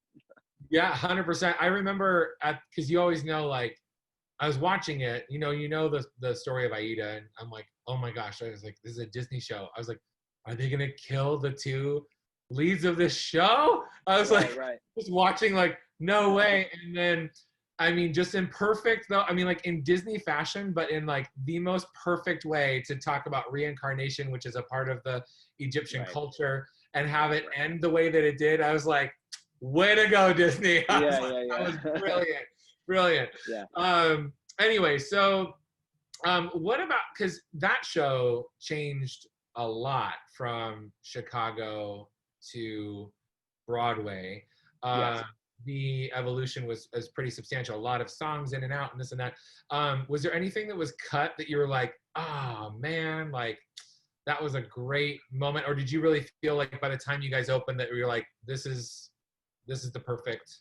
Yeah, 100%. I remember because you always know, like, I was watching it, you know the story of Aida, and I'm like, oh my gosh, I was like, this is a Disney show. I was like, are they gonna kill the two leads of this show? I was just watching like, no way. And then, I mean, just in perfect though, I mean, like in Disney fashion, but in like the most perfect way to talk about reincarnation, which is a part of the Egyptian culture, and have it end the way that it did. I was like, way to go, Disney. That was brilliant. Yeah. Anyway, so what about, because that show changed a lot from Chicago to Broadway. Yes. The evolution was pretty substantial. A lot of songs in and out and this and that. Was there anything that was cut that you were like, oh man, like that was a great moment? Or did you really feel like by the time you guys opened that you were like, this is the perfect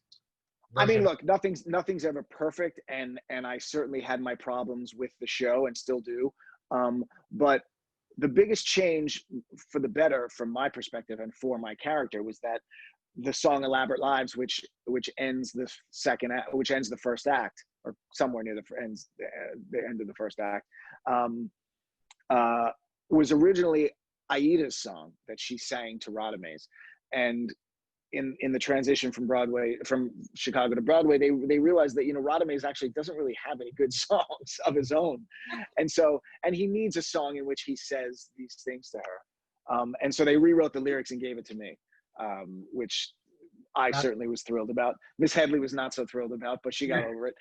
version? I mean, look, nothing's ever perfect, and I certainly had my problems with the show and still do. But the biggest change for the better from my perspective and for my character was that the song "Elaborate Lives," which ends the first act, or somewhere near the end of the first act, was originally Aida's song that she sang to Radames, and in the transition from Chicago to Broadway, they realized that, you know, Radames actually doesn't really have any good songs of his own, and he needs a song in which he says these things to her, and so they rewrote the lyrics and gave it to me, which I certainly was thrilled about. Miss Headley was not so thrilled about, but she got over it.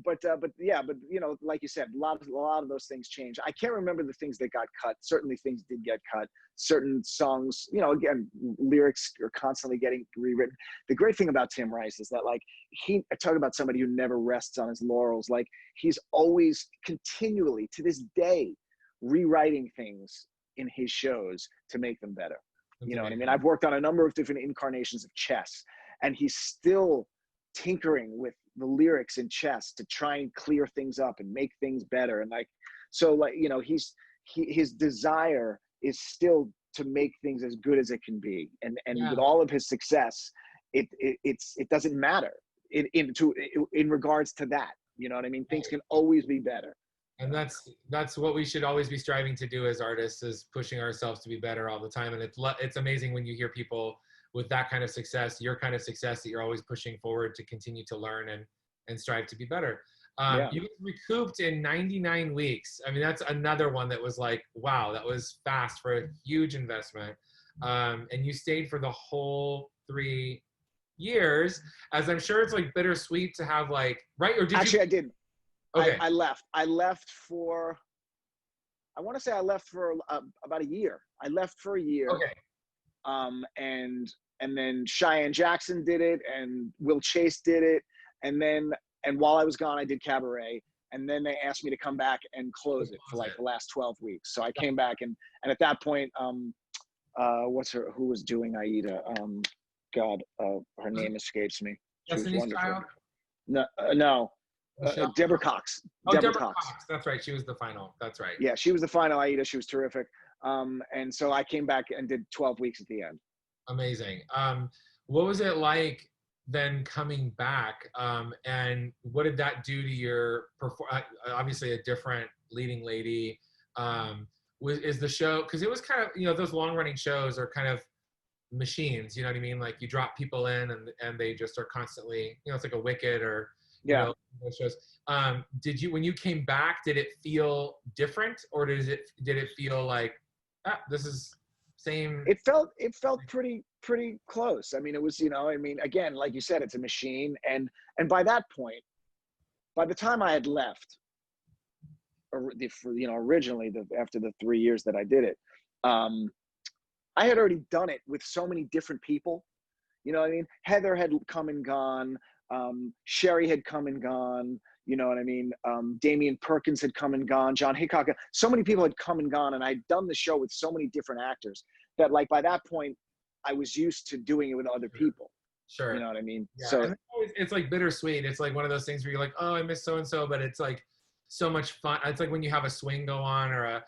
But yeah, but you know, like you said, a lot of those things change. I can't remember the things that got cut. Certainly things did get cut. Certain songs, you know, again, lyrics are constantly getting rewritten. The great thing about Tim Rice is that, like, I talk about somebody who never rests on his laurels. Like, he's always continually to this day rewriting things in his shows to make them better. You know what I mean? I've worked on a number of different incarnations of Chess, and he's still tinkering with the lyrics in Chess to try and clear things up and make things better. And like, so, like, you know, his desire is still to make things as good as it can be. And with all of his success, it doesn't matter in regards to that. You know what I mean? Things can always be better. And that's what we should always be striving to do as artists, is pushing ourselves to be better all the time. And it's amazing when you hear people with that kind of success, your kind of success, that you're always pushing forward to continue to learn and strive to be better. You recouped in 99 weeks. I mean, that's another one that was like, wow, that was fast for a huge investment. And you stayed for the whole 3 years, as I'm sure it's like bittersweet to have, like, right? Or did Actually, you? I did. Okay. I left for, I want to say I left for about a year. I left for a year. Okay. And then Cheyenne Jackson did it, and Will Chase did it. And while I was gone, I did Cabaret. And then they asked me to come back and close it for like the last 12 weeks. So I came back, and at that point, who was doing Aida? Her name escapes me. She was wonderful. No. Deborah Cox. Deborah Cox. That's right. She was the final. That's right. Yeah, she was the final Aida. She was terrific. And so I came back and did 12 weeks at the end. Amazing. What was it like then coming back? And what did that do to your obviously a different leading lady? Is the show, because it was kind of, you know, those long running shows are kind of machines, you know what I mean? Like, you drop people in and they just are constantly, you know, it's like a Wicked or, you know, those shows. Did you, when you came back, did it feel different, or did it feel like, this is same? It felt pretty close. I mean, it was, you know, I mean, again, like you said, it's a machine. And by that point, by the time I had left, you know, originally after the 3 years that I did it, I had already done it with so many different people. You know what I mean? Heather had come and gone. Sherry had come and gone. You know what I mean? Damian Perkins had come and gone. John Hickok. So many people had come and gone, and I'd done the show with so many different actors that, like, by that point, I was used to doing it with other people. Sure. You know what I mean? Yeah. So it's like bittersweet. It's like one of those things where you're like, oh, I miss so and so, but it's like so much fun. It's like when you have a swing go on or a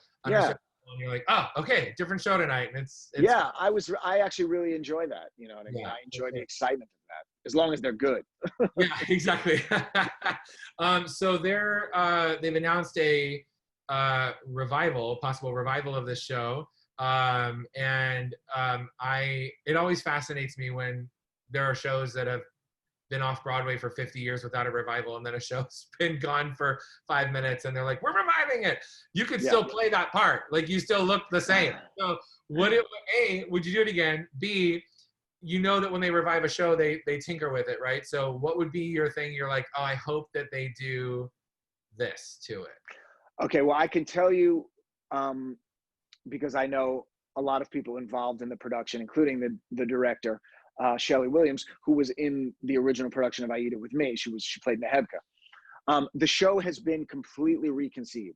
and you're like, oh, okay, different show tonight, and it's yeah. I actually really enjoy that. You know what I mean? I enjoy the excitement of that, as long as they're good. Yeah, exactly. So they've announced a possible revival of this show. It always fascinates me when there are shows that have been off Broadway for 50 years without a revival, and then a show's been gone for 5 minutes and they're like, we're reviving it. You could still play that part. Like, you still look the same. So would you do it again? B, you know that when they revive a show, they tinker with it, right? So what would be your thing? You're like, oh, I hope that they do this to it. Okay, well, I can tell you, because I know a lot of people involved in the production, including the director, Shelley Williams, who was in the original production of Aida with me. She played Nehebka. The show has been completely reconceived.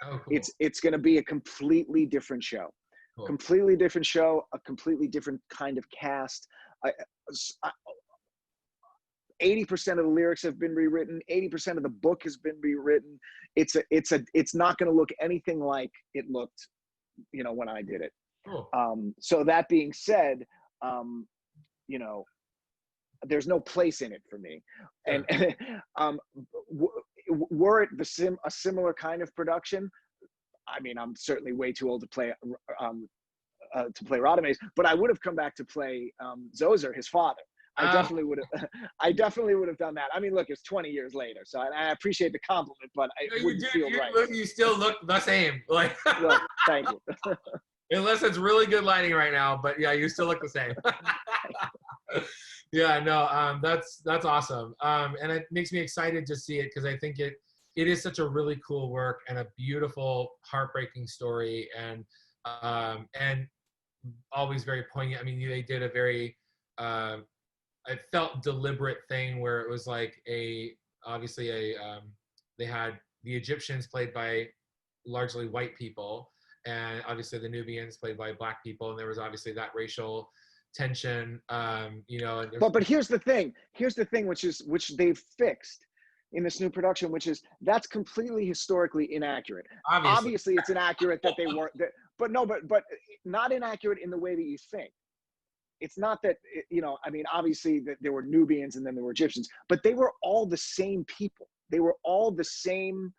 Oh, cool. It's going to be a completely different show. Cool. Completely different show, a completely different kind of cast. 80% of the lyrics have been rewritten. 80% of the book has been rewritten. It's not going to look anything like it looked, you know, when I did it. Cool. So that being said, you know, there's no place in it for me. Sure. And were it a similar kind of production, I mean, I'm certainly way too old to play Radames, but I would have come back to play Zoser, his father. I definitely would have done that. I mean, look, it's 20 years later, so I appreciate the compliment, but it wouldn't feel right. You still look the same. Like, well, thank you. Unless it's really good lighting right now, but yeah, you still look the same. Yeah, no, that's awesome. And it makes me excited to see it because I think it is such a really cool work and a beautiful, heartbreaking story, and always very poignant. I mean, they did a very, it felt deliberate thing where it was like obviously they had the Egyptians played by largely white people, and obviously the Nubians played by black people, and there was obviously that racial tension, you know. And But here's the thing. Here's the thing, which they've fixed in this new production, which is that's completely historically inaccurate. Obviously, it's inaccurate that they weren't. But no, but not inaccurate in the way that you think. It's not that, you know, I mean, obviously that there were Nubians and then there were Egyptians, but they were all the same people. They were all the same,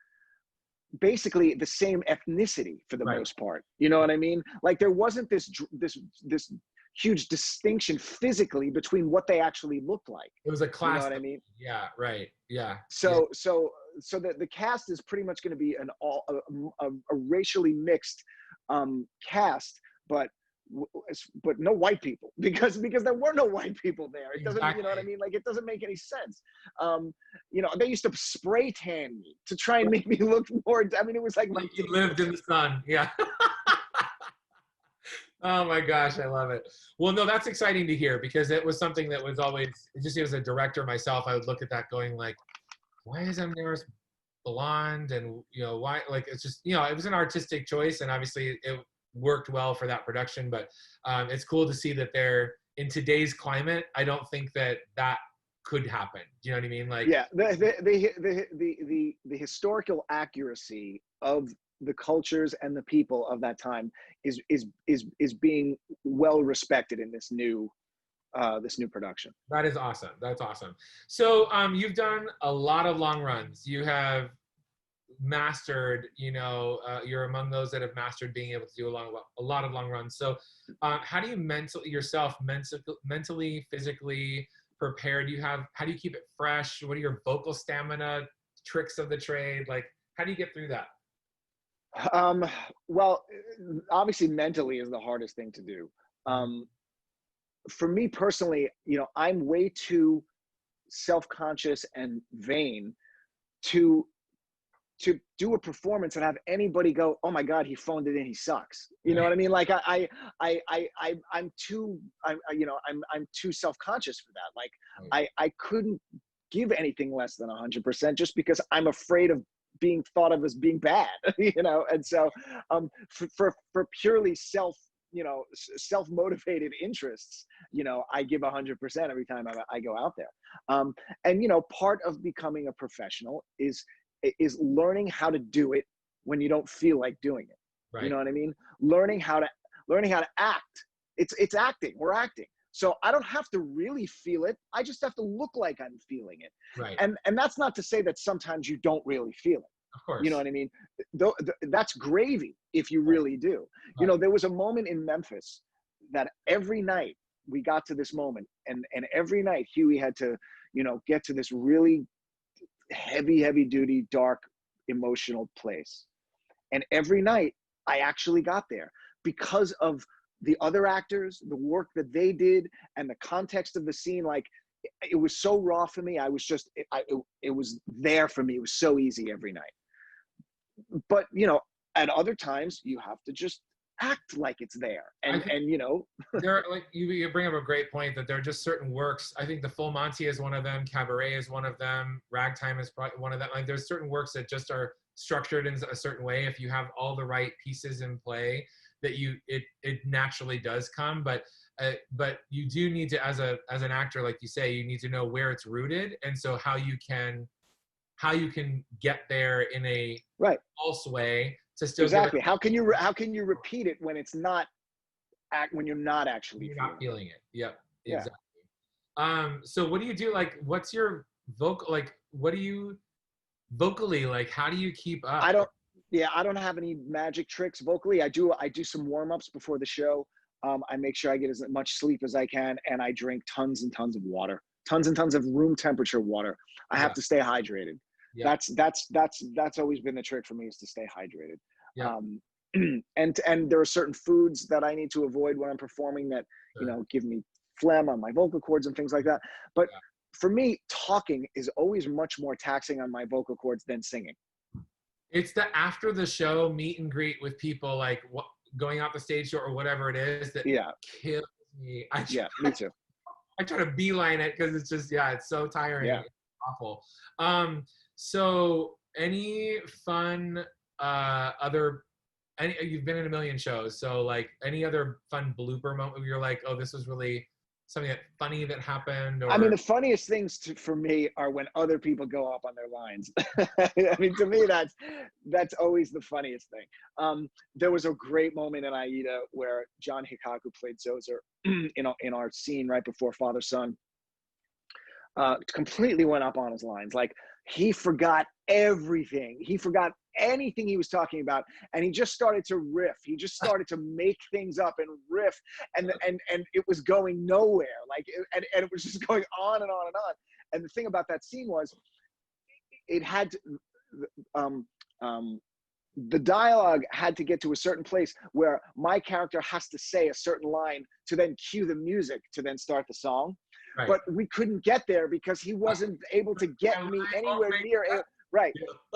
basically the same ethnicity for the most part. You know what I mean? Like there wasn't this huge distinction physically between what they actually looked like. It was a class. You know what I mean? Yeah, right. Yeah. So the cast is pretty much going to be a racially mixed cast, but no white people, because there were no white people there. It doesn't, you know what I mean? Like it doesn't make any sense. You know, they used to spray tan me to try and make me look more. I mean, it was like you lived in the sun. Yeah. Oh my gosh, I love it. Well, no, that's exciting to hear because it was something that was always, just as a director myself, I would look at that going like, why is Amneris blonde? And, you know, why, like, it's just, you know, it was an artistic choice and obviously it worked well for that production, but it's cool to see that they're, in today's climate, I don't think that could happen. Do you know what I mean? Like, yeah, the historical accuracy of the cultures and the people of that time is being well respected in this new production. That is awesome. That's awesome. So you've done a lot of long runs. You have mastered, you know, you're among those that have mastered being able to do a lot of long runs. So how do you mentally, physically prepare? How do you keep it fresh? What are your vocal stamina tricks of the trade? Like, how do you get through that? Well, obviously mentally is the hardest thing to do. For me personally, you know, I'm way too self-conscious and vain to do a performance and have anybody go, oh my God, he phoned it in, he sucks. You know what I mean? Like I'm too self-conscious for that. Like I couldn't give anything less than 100% just because I'm afraid of being thought of as being bad, you know? And so for purely self-motivated interests, you know, I give 100% every time I go out there. And, you know, part of becoming a professional is learning how to do it when you don't feel like doing it. Right. You know what I mean? Learning how to act. It's acting. We're acting. So I don't have to really feel it. I just have to look like I'm feeling it. Right. And that's not to say that sometimes you don't really feel it. Of course. You know what I mean? That's gravy if you really do. Right. You know, there was a moment in Memphis that every night we got to this moment, and every night Huey had to, you know, get to this really heavy duty, dark, emotional place. And every night I actually got there because of the other actors, the work that they did, and the context of the scene. Like, it was so raw for me. I was just, it was there for me. It was so easy every night. But, you know, at other times you have to just act like it's there. And you know, there, like you bring up a great point that there are just certain works. I think the Full Monty is one of them. Cabaret is one of them. Ragtime is probably one of them. Like, there's certain works that just are structured in a certain way. If you have all the right pieces in play, that it naturally does come. But you do need to, as an actor, like you say, you need to know where it's rooted, and so how you can get there in a false way to still exactly. How can you repeat it when it's not when you're not actually feeling it? Yep. Exactly. Yeah. So what do you do? Like, what's your vocal? Like, what do you vocally, like? How do you keep up? I don't have any magic tricks vocally. I do some warm-ups before the show. I make sure I get as much sleep as I can, and I drink tons and tons of water, tons and tons of room temperature water. I have to stay hydrated. Yeah. That's always been the trick for me, is to stay hydrated. Yeah. And there are certain foods that I need to avoid when I'm performing that, you know, give me phlegm on my vocal cords and things like that. But Yeah. for me, talking is always much more taxing on my vocal cords than singing. It's the after the show meet and greet with people, like going out the stage show or whatever it is, that Yeah, kills me. yeah, me too. I try to beeline it because it's just, yeah, it's so tiring. Yeah. It's awful. So any fun you've been in a million shows, so like any other fun blooper moment where you're like, oh, this was really something that funny that happened? Or I mean, the funniest things for me are when other people go up on their lines. I mean, to me, that's always the funniest thing. There was a great moment in Aida where John Hikaku, who played Zoser in our scene right before Father Son, completely went up on his lines. Like, he forgot everything. He forgot anything he was talking about, and he just started to riff. He just started to make things up and riff, and it was going nowhere. Like, and it was just going on and on and on. And the thing about that scene was, it had to, the dialogue had to get to a certain place where my character has to say a certain line to then cue the music to then start the song. Right. But we couldn't get there because he wasn't able to get me anywhere near it. Right.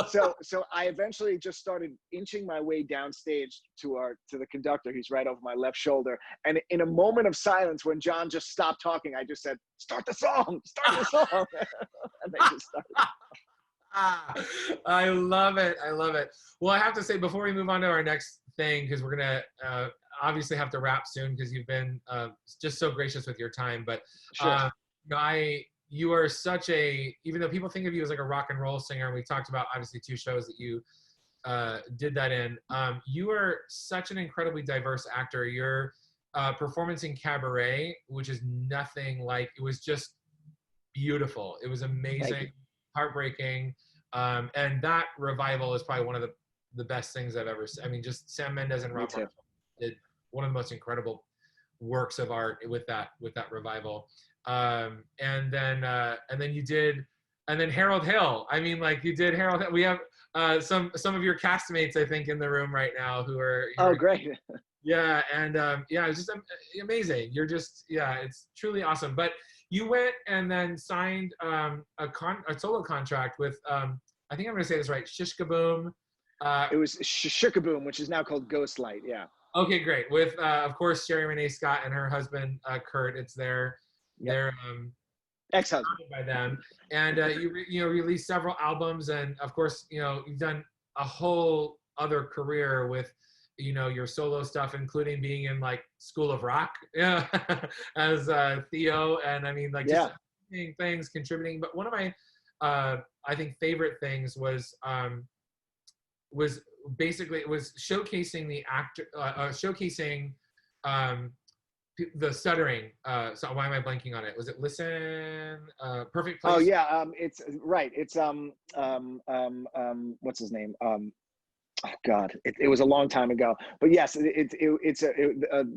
So I eventually just started inching my way downstage to the conductor. He's right over my left shoulder. And in a moment of silence, when John just stopped talking, I just said, "Start the song, start the song." And they just started. I love it. I love it. Well, I have to say, before we move on to our next thing, because we're going to obviously have to wrap soon, because you've been just so gracious with your time. But sure. You are such even though people think of you as like a rock and roll singer, and we talked about obviously 2 shows that you did that in, you are such an incredibly diverse actor. Your performance in Cabaret, which is nothing like, it was just beautiful. It was amazing, heartbreaking. And that revival is probably one of the best things I've ever seen. I mean, just Sam Mendes and Rob Marshall did one of the most incredible works of art with that revival. And then you did, and then Harold Hill. I mean, like, you did Harold Hill. We have some of your castmates, I think, in the room right now who are. Great. Yeah, and yeah, it's just amazing. You're just, yeah, it's truly awesome. But you went and then signed a solo contract with, I think I'm going to say this right, Shish Kaboom. It was Shikaboom, which is now called Ghostlight. Yeah. Okay, great. With of course Sherry Renee Scott and her husband Kurt. It's their ex-husband by them, and you released several albums, and of course you've done a whole other career with your solo stuff, including being in like School of Rock, as Theo, and I mean, like, just things contributing. But one of my I think favorite things was basically, it was showcasing the actor, showcasing the stuttering. So why am I blanking on it? Was it Listen, Perfect Place? Oh yeah, it's right. It's what's his name? Oh God, it was a long time ago. But yes, it's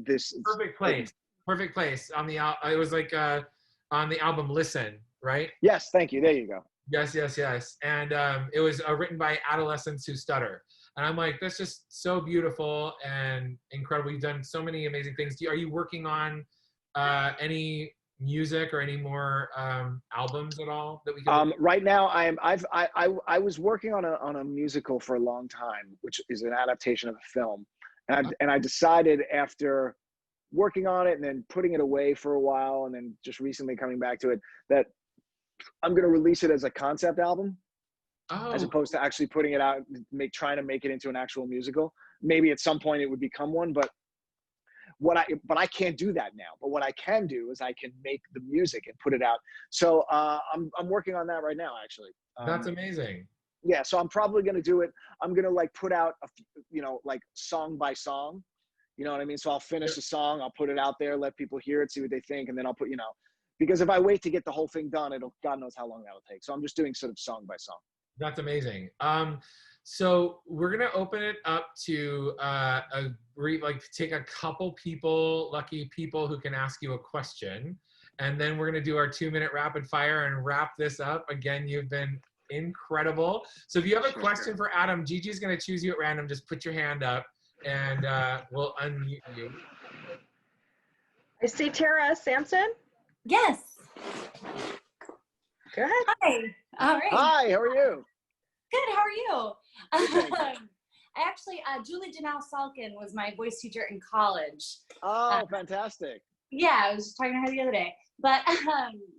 this Perfect Place. Perfect Place on the it was like on the album Listen, right? Yes, thank you. There you go. Yes. And it was written by adolescents who stutter. And I'm like, that's just so beautiful and incredible. You've done so many amazing things. Are you working on any music or any more albums at all that we can? Right now, I was working on a musical for a long time, which is an adaptation of a film, and I decided after working on it and then putting it away for a while and then just recently coming back to it that I'm going to release it as a concept album. As opposed to actually putting it out, trying to make it into an actual musical. Maybe at some point it would become one, but I can't do that now. But what I can do is I can make the music and put it out. So I'm working on that right now, actually. That's amazing. Yeah, so I'm probably going to do it. I'm going to like put out like song by song. You know what I mean? So I'll finish a song, I'll put it out there, let people hear it, see what they think, and then I'll put because if I wait to get the whole thing done, God knows how long that'll take. So I'm just doing sort of song by song. That's amazing. So we're gonna open it up to take a couple lucky people who can ask you a question, and then we're gonna do our 2-minute rapid fire and wrap this up. Again, you've been incredible. So if you have a question for Adam, Gigi's gonna choose you at random. Just put your hand up, and we'll unmute you. I see Tara Sampson. Yes. Go ahead. Hi. All right. Hi, how are you? Good. How are you? Good, thank you. I actually, Julie Janelle Salkin was my voice teacher in college. Oh, fantastic. Yeah, I was just talking to her the other day. But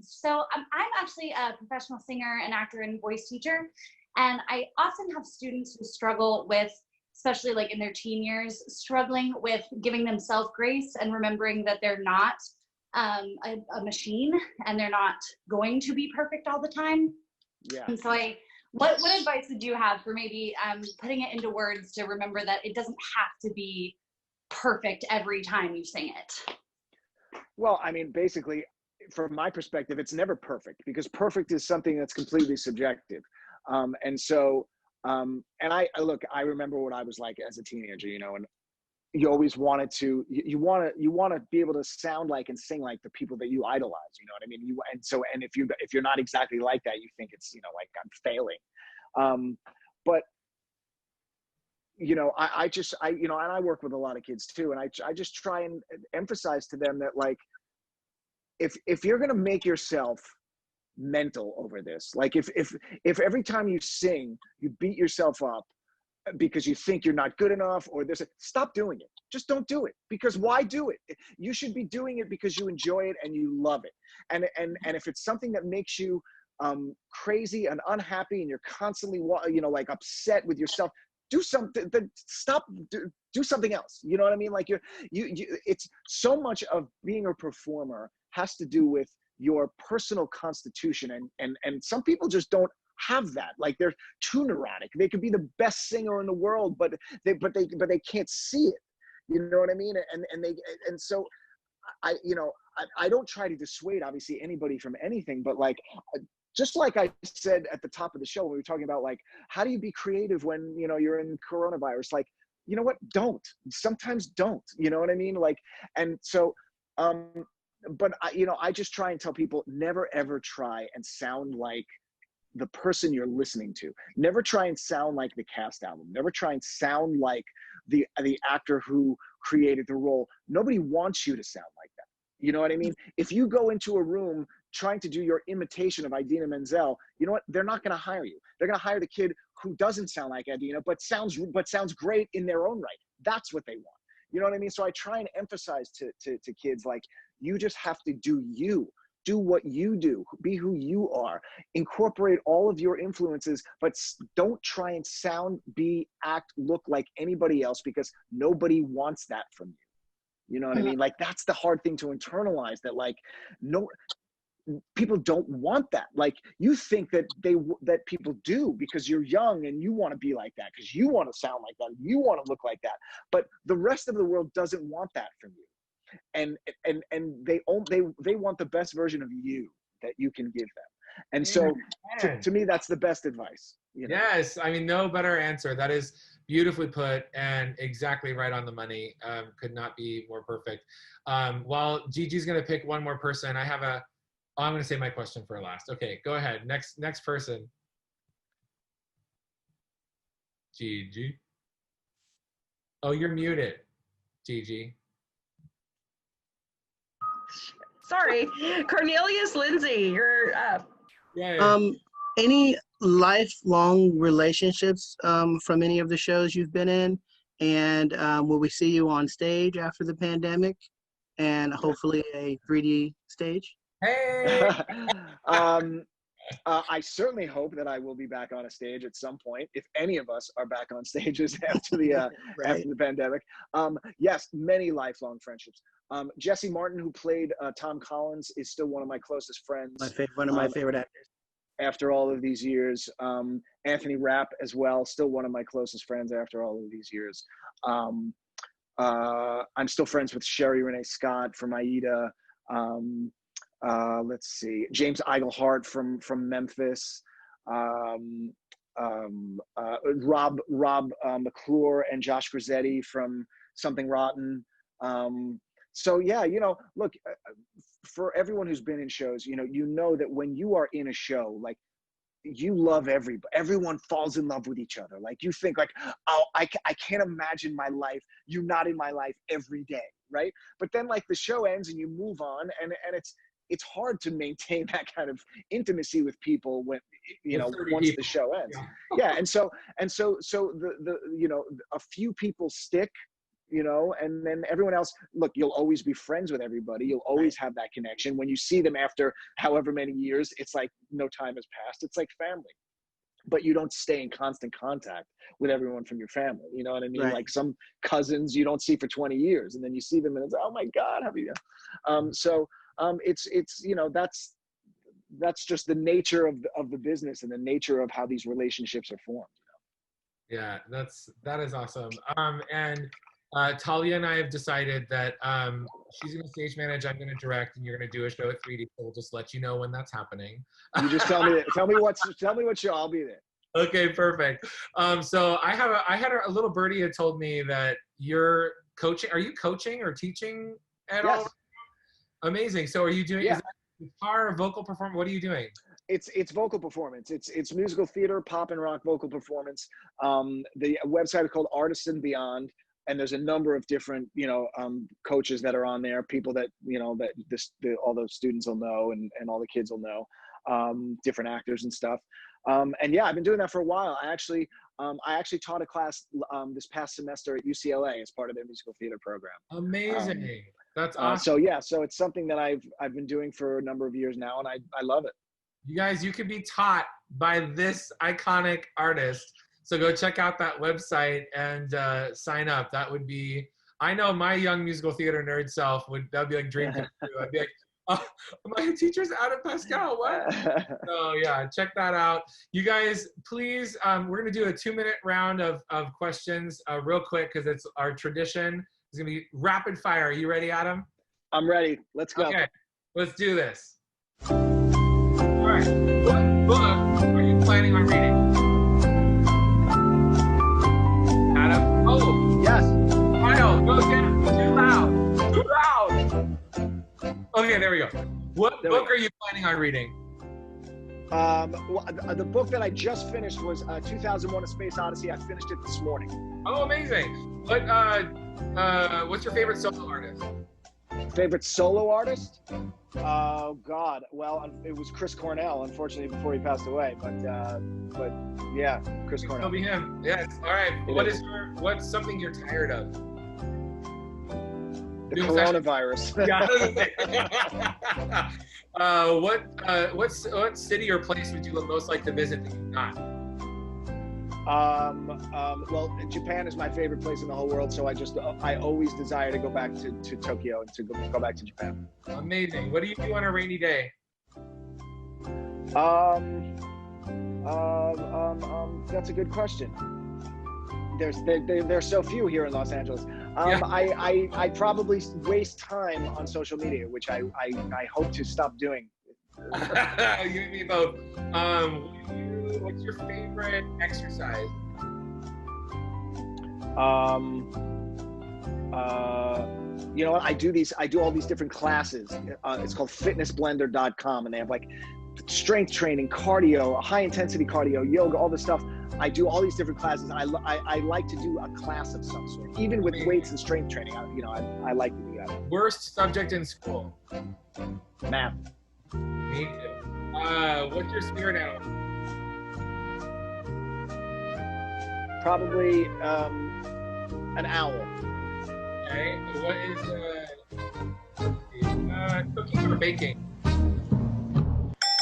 so I'm actually a professional singer and actor and voice teacher. And I often have students who struggle with, especially like in their teen years, struggling with giving themselves grace and remembering that they're not a machine and they're not going to be perfect all the time. Yeah. And so what advice would you have for maybe putting it into words to remember that it doesn't have to be perfect every time you sing it? Well, I mean, basically, from my perspective, it's never perfect because perfect is something that's completely subjective. And so, and I look, I remember what I was like as a teenager, you know, and you always wanted to, you want to be able to sound like and sing like the people that you idolize, you know what I mean? And if you're not exactly like that, you think it's, you know, like I'm failing. But you know, I you know, and I work with a lot of kids too. And I just try and emphasize to them that, like, if you're going to make yourself mental over this, like if every time you sing, you beat yourself up because you think you're not good enough, or stop doing it. Just don't do it, because why do it? You should be doing it because you enjoy it and you love it. And if it's something that makes you crazy and unhappy and you're constantly, you know, like upset with yourself, do something. Stop. Do something else. You know what I mean? Like it's so much of being a performer has to do with your personal constitution, and some people just don't have that. Like, they're too neurotic. They could be the best singer in the world, but they can't see it. You know what I mean? And so I don't try to dissuade obviously anybody from anything, but like, just like I said at the top of the show when we were talking about, like, how do you be creative when, you know, you're in coronavirus? Like, you know what? Sometimes don't, you know what I mean? Like, and so, but I just try and tell people, never ever try and sound like the person you're listening to. Never try and sound like the cast album. Never try and sound like the actor who created the role. Nobody wants you to sound like that. You know what I mean? If you go into a room trying to do your imitation of Idina Menzel, you know what? They're not going to hire you. They're going to hire the kid who doesn't sound like Idina, but sounds great in their own right. That's what they want. You know what I mean? So I try and emphasize to kids, like, you just have to do you. Do what you do. Be who you are. Incorporate all of your influences, but don't try and sound, be, act, look like anybody else, because nobody wants that from you. You know what I mean? Like, that's the hard thing to internalize, that, like, no, people don't want that. Like, you think that that people do because you're young and you want to be like that, because you want to sound like that, you want to look like that. But the rest of the world doesn't want that from you. And they want the best version of you that you can give them. And so to me, that's the best advice. You know? Yes, I mean, no better answer. That is beautifully put and exactly right on the money. Could not be more perfect. While Gigi's gonna pick one more person, I'm gonna say my question for last. Okay, go ahead. Next person. Gigi. Oh, you're muted, Gigi. Sorry, Cornelius Lindsay, you're up. Yay. Any lifelong relationships from any of the shows you've been in? And will we see you on stage after the pandemic? And hopefully a 3D stage? Hey. I certainly hope that I will be back on a stage at some point, if any of us are back on stages after the after the pandemic. Yes, many lifelong friendships. Jesse Martin, who played Tom Collins, is still one of my closest friends. One of my favorite actors. After all of these years. Anthony Rapp as well, still one of my closest friends after all of these years. I'm still friends with Sherry Renee Scott from Aida. Let's see, James Eigelhart from Memphis, Rob McClure and Josh Grizzetti from Something Rotten. So yeah, you know, look, for everyone who's been in shows, you know that when you are in a show, like, you love everybody. Everyone falls in love with each other. Like, you think, like, oh, I can't imagine my life, you not in my life every day. right? But then like the show ends and you move on, and it's hard to maintain that kind of intimacy with people when, you know, once people. the show ends. Yeah. Yeah. And so the you know, a few people stick, you know, and then everyone else, look, you'll always be friends with everybody. You'll always have that connection. When you see them after however many years, it's like no time has passed. It's like family. But you don't stay in constant contact with everyone from your family. You know what I mean? Right. Like some cousins you don't see for 20 years, and then you see them and it's, oh my God, how are you? It's, you know, that's just the nature of the business and the nature of how these relationships are formed. Yeah, that is awesome. And Talia and I have decided that she's going to stage manage, I'm going to direct, and you're going to do a show at 3D. So we'll just let you know when that's happening. You just tell me what show, I'll be there. Okay, perfect. So I had a little birdie had told me that you're coaching. Are you coaching or teaching at all? Amazing. So are you doing is that guitar, vocal performance? What are you doing? It's vocal performance. It's musical theater, pop and rock vocal performance. The website is called Artists and Beyond, and there's a number of different, you know, coaches that are on there, people that, you know, that all those students will know, and all the kids will know, different actors and stuff. And yeah, I've been doing that for a while. I actually taught a class this past semester at UCLA as part of their musical theater program. Amazing. That's awesome. So yeah, so it's something that I've been doing for a number of years now, and I love it. You guys, you could be taught by this iconic artist. So go check out that website and sign up. That would be, I know my young musical theater nerd self that'd be like dream come true. I'd be like, oh, my teacher's out of Pascal, what? So yeah, check that out. You guys, please, we're gonna do a 2-minute round of questions real quick, because it's our tradition. It's gonna be rapid fire. Are you ready, Adam? I'm ready. Let's go. Okay, let's do this. All right, what book are you planning on reading? Adam? Oh, Yes. Kyle, go down. Too loud. Too loud. Okay, there we go. What book are you planning on reading? Well, the book that I just finished was 2001: A Space Odyssey. I finished it this morning. Oh, amazing. What's your favorite solo artist? Favorite solo artist? Oh God. Well, it was Chris Cornell, unfortunately, before he passed away. But yeah, Chris Cornell. It'll be him. Yes. All right. What's something you're tired of? The coronavirus. Yeah. What city or place would you most like to visit that you've not? Well, Japan is my favorite place in the whole world, so I always desire to go back to Tokyo and to go back to Japan. Amazing. What do you do on a rainy day? That's a good question. There's so few here in Los Angeles. Yeah. I probably waste time on social media, which I hope to stop doing. You and me both. What's your favorite exercise? You know what? I do all these different classes. It's called fitnessblender.com, and they have like strength training, cardio, high intensity cardio, yoga, all this stuff. I do all these different classes. I like to do a class of some sort, even with weights and strength training. I like to do that. Worst subject in school? Math. Me too. What's your spirit animal? Probably an owl. Okay. What is cooking or baking?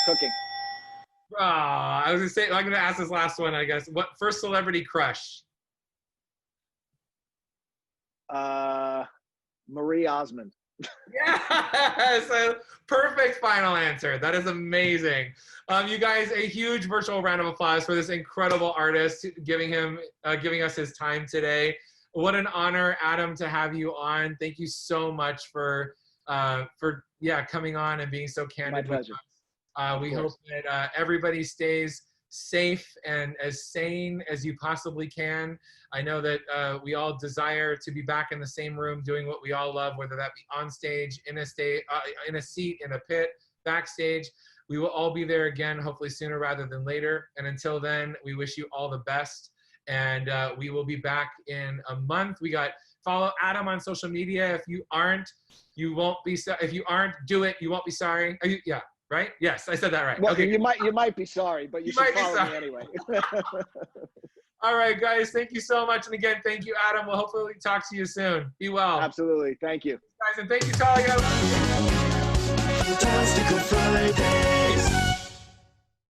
Cooking. I was gonna say, I'm gonna ask this last one, I guess. What first celebrity crush? Marie Osmond. Yes, a perfect final answer. That is amazing. You guys, a huge virtual round of applause for this incredible artist, giving us his time today. What an honor, Adam, to have you on. Thank you so much for coming on and being so candid with us. We hope that everybody stays safe and as sane as you possibly can. I know that we all desire to be back in the same room doing what we all love, whether that be on stage, in a seat, in a pit, backstage. We will all be there again, hopefully sooner rather than later. And until then, we wish you all the best. And we will be back in a month. We got Follow Adam on social media. If you aren't, you won't be. If you aren't, do it. You won't be sorry. Yeah. Right? Yes, I said that right. Well, okay. you might be sorry, but you should follow me anyway. All right, guys. Thank you so much. And again, thank you, Adam. We'll hopefully talk to you soon. Be well. Absolutely. Thank you. Guys, and thank you, Talia. Fantastical Fridays.